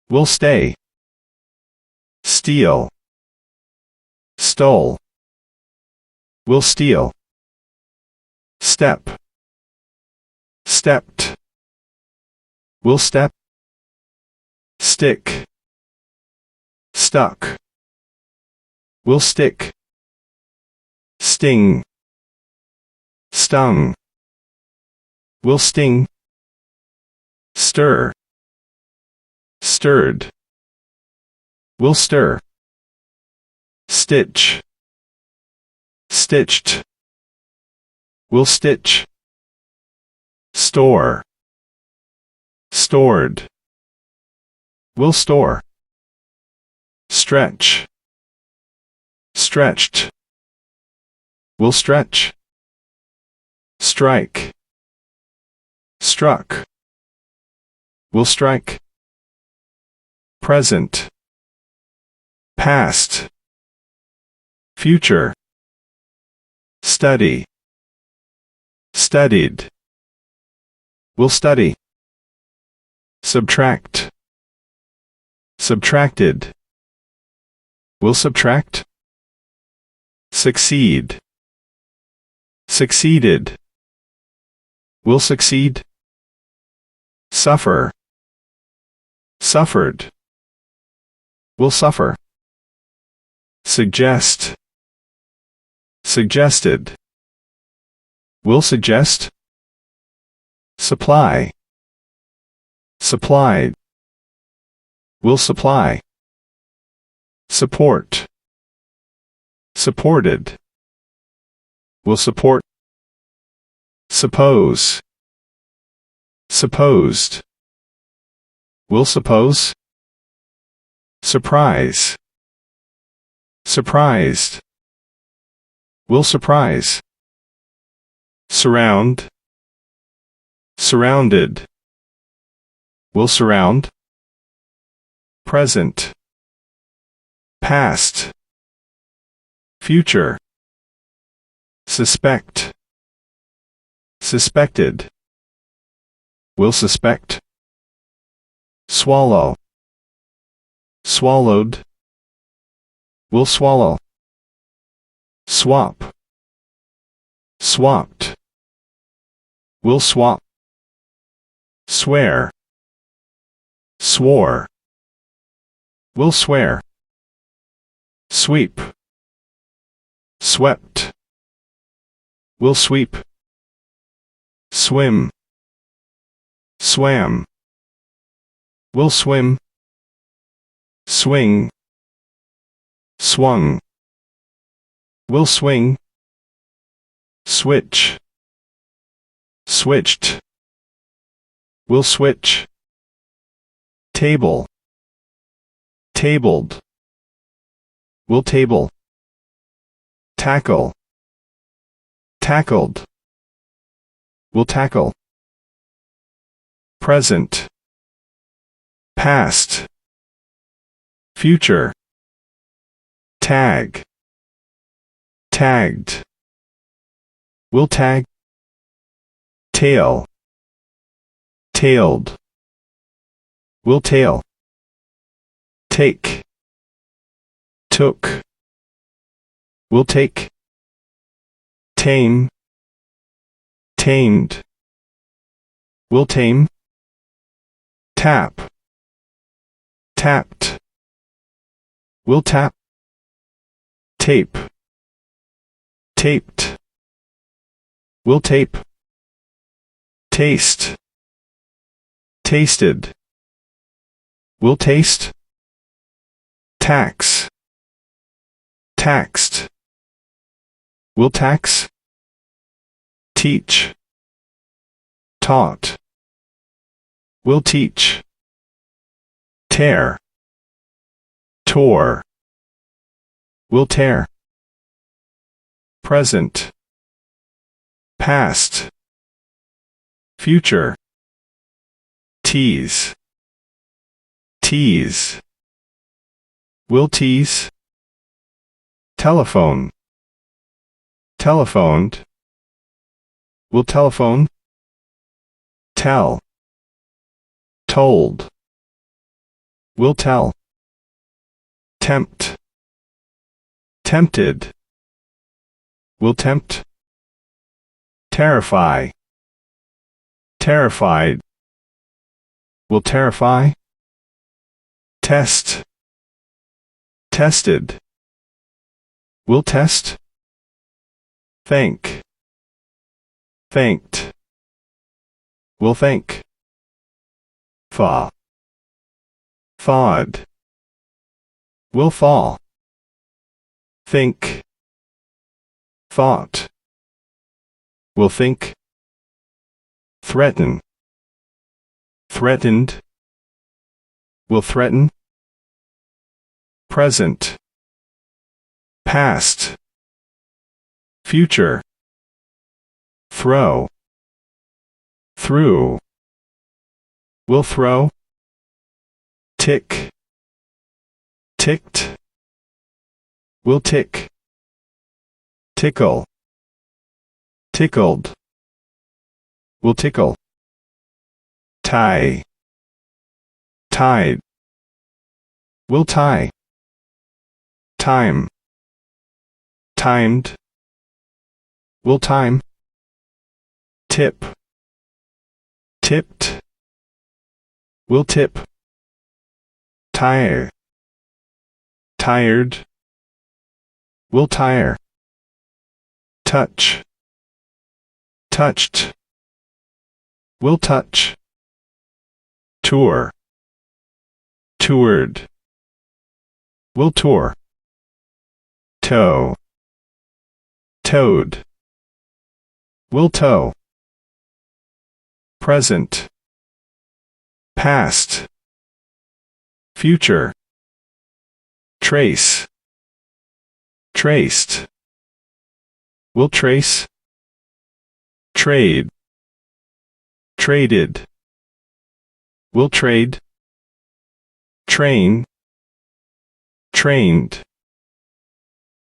will stay, steal, stole, will steal, step, stepped, will step, stick, stuck, will stick, sting, stung, will sting, stir, stirred, will stir, stitch, stitched, will stitch, store, stored, will store, stretch, stretched, will stretch, strike, struck, will strike, present, past, future, study, studied, will study, subtract, subtracted, will subtract, succeed, succeeded, will succeed, suffer, suffered, will suffer, suggest, suggested, will suggest, supply, supplied, will supply, support, supported, will support, suppose, supposed, will suppose, surprise, surprised, will surprise, surround, surrounded, will surround, present, past, future, suspect, suspected, will suspect, swallow, swallowed, will swallow, swap, swapped, will swap, swear, swore, will swear, sweep, swept, will sweep, swim, swam, will swim, swing, swung, will swing, switch, switched, will switch, table, tabled, will table, tackle, tackled, will tackle, present, past, future, tag, tagged, will tag, tail, tailed, will tail, take, took, will take, tame, tamed, will tame, tap, tapped, will tap, tape, taped, will tape, taste, tasted, will taste, tax, taxed, will tax, teach, taught, will teach, tear, tore, will tear, present, past, future, tease, tease, will tease, telephone, telephoned, will telephone, tell, told, will tell, tempt, tempted, will tempt, terrify, terrified, will terrify, test, tested, will test, thank, thanked, will thank, thaw, thawed, will thaw, think, thought, will think, threaten, threatened, will threaten, present, past, future, throw, through, will throw, tick, ticked, will tick, tickle, tickled, will tickle, tie, tied, will tie, time, timed, will time, tip, tipped, will tip, tire, tired, will tire, touch, touched, will touch, tour, toured, will tour, tow, towed, will tow, present, past, future, trace, traced, will trace, trade, traded, will trade, train, trained,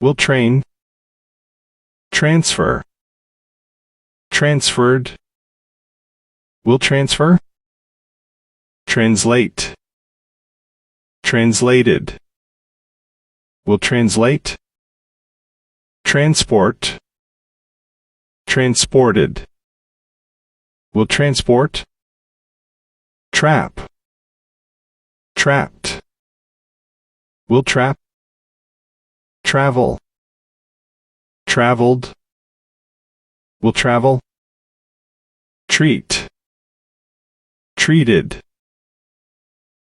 will train, transfer, transferred, will transfer, translate, translated, will translate, transport, transported, will transport, trap, trapped, will trap, travel, traveled, will travel, treat, treated,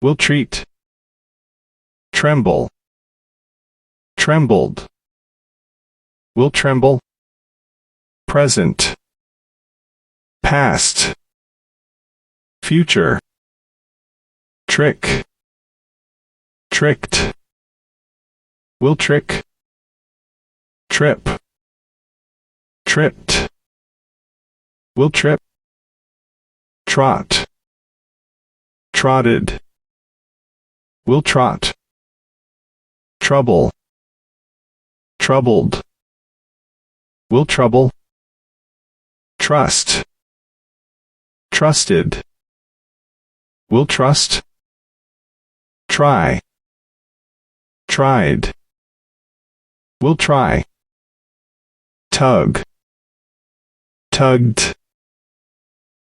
will treat, tremble, trembled, will tremble, present, past, future, trick, tricked, will trick, trip, tripped, will trip, trot, trotted, will trot, trouble, troubled, will trouble, trust, trusted, will trust, try, tried, will try, tug, tugged,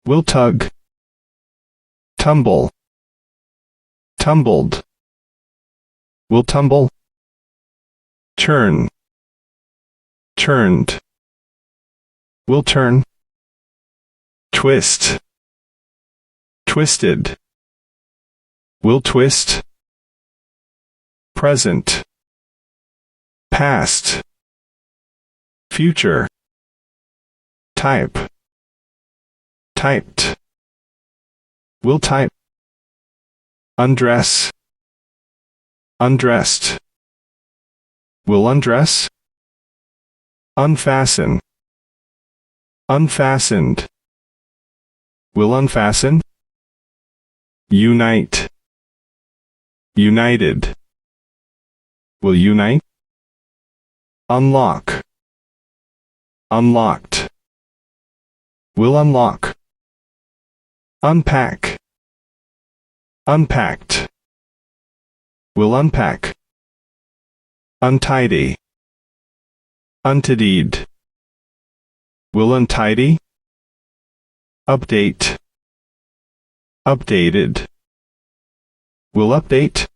will tug, tumble, tumbled, will tumble, turn, turned, will turn, twist, twisted, will twist, present, past, future, type, typed, will type, undress, undressed, will undress, unfasten, unfastened, will unfasten, unite, united, will unite, unlock, unlocked, will unlock, unpack, unpacked, will unpack, untidy, untidied, will untidy, update, updated, will update,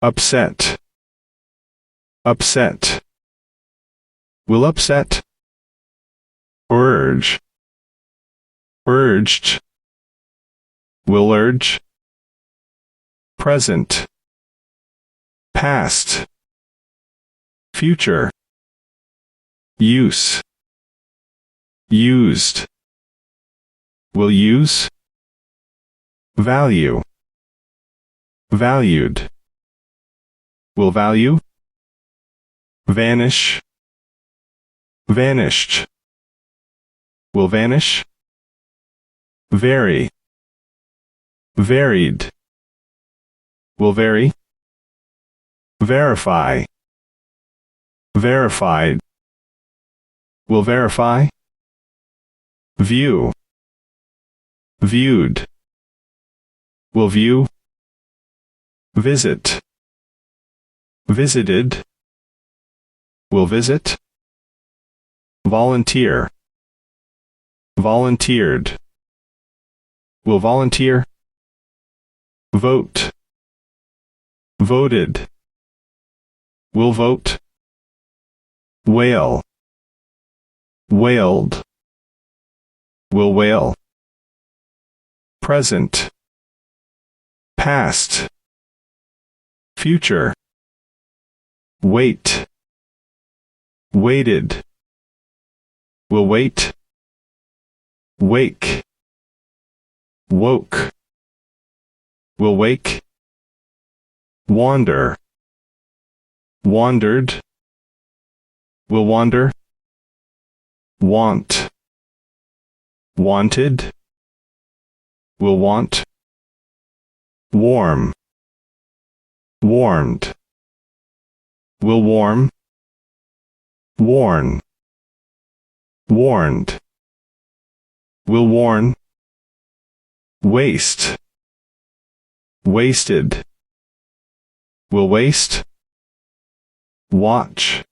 upset, upset, will upset, urge, urged, will urge, present, past, future, use, used, will use, value, valued, will value, vanish, vanished, will vanish, vary, varied, will vary, verify, verified, will verify, view, viewed, will view, visit, visited, will visit, volunteer, volunteered, will volunteer, vote, voted, will vote, wail, wailed, will wail, present, past, future, wait, waited, will wait, wake, woke, will wake, wander, wandered, will wander, want, wanted, will want, warm, warmed, will warm, warn, warned, will warn, waste, wasted, will waste, watch,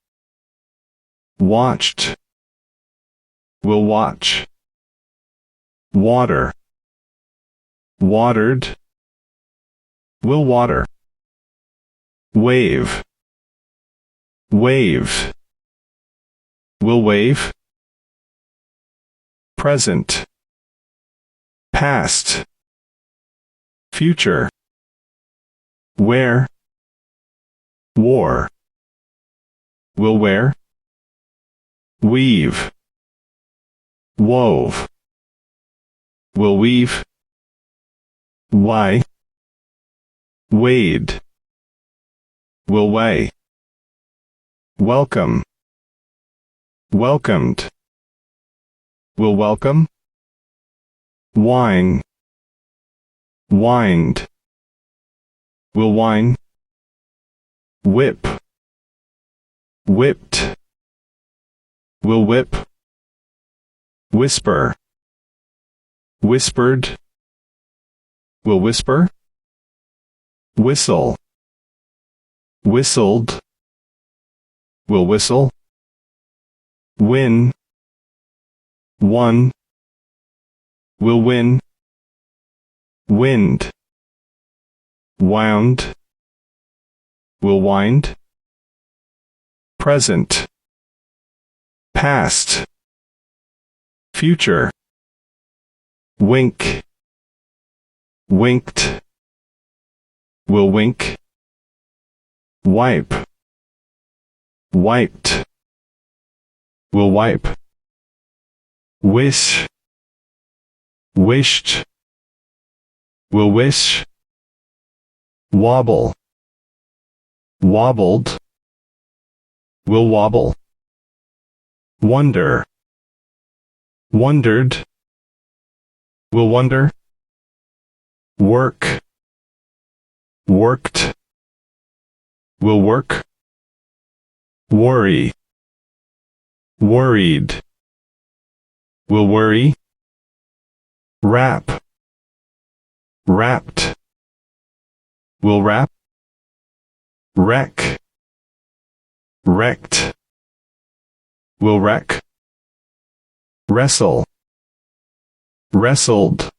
watched, will watch, water, watered, will water, wave, waved, will wave, present, past, future, wear, wore, will wear, weave, wove, will weave, why, wade, will weigh, welcome, welcomed, will welcome, wine, wined, will wine, whip, whipped, will whip, whisper, whispered, will whisper, whistle, whistled, will whistle, win, won, will win, wind, wound, will wind, present, past, future, wink, winked, will wink, wipe, wiped, will wipe, wish, wished, will wish, wobble, wobbled, will wobble, wonder, wondered, will wonder, work, worked, will work, worry, worried, will worry, wrap, wrapped, will wrap, wreck, wrecked, will wreck, wrestle, wrestled,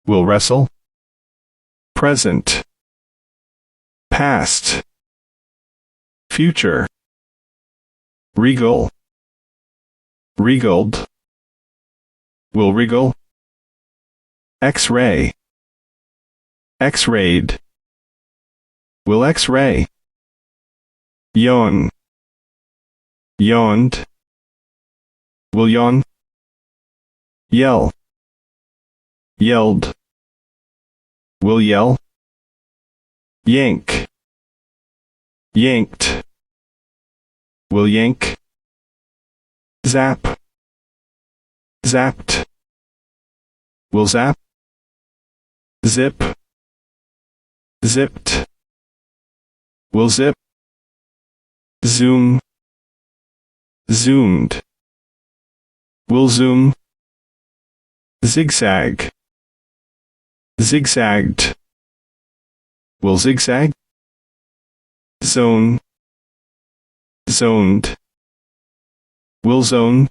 will wrestle, present, past, future, regal, regaled, will regal, X-ray, X-rayed, will X-ray, yawn, yawned, will yawn, yell, yelled, will yell, yank, yanked, will yank, zap, zapped, will zap, zip, zipped, will zip, zoom, zoomed, will zoom, zigzag, zigzagged, will zigzag, zone, zoned, will zone,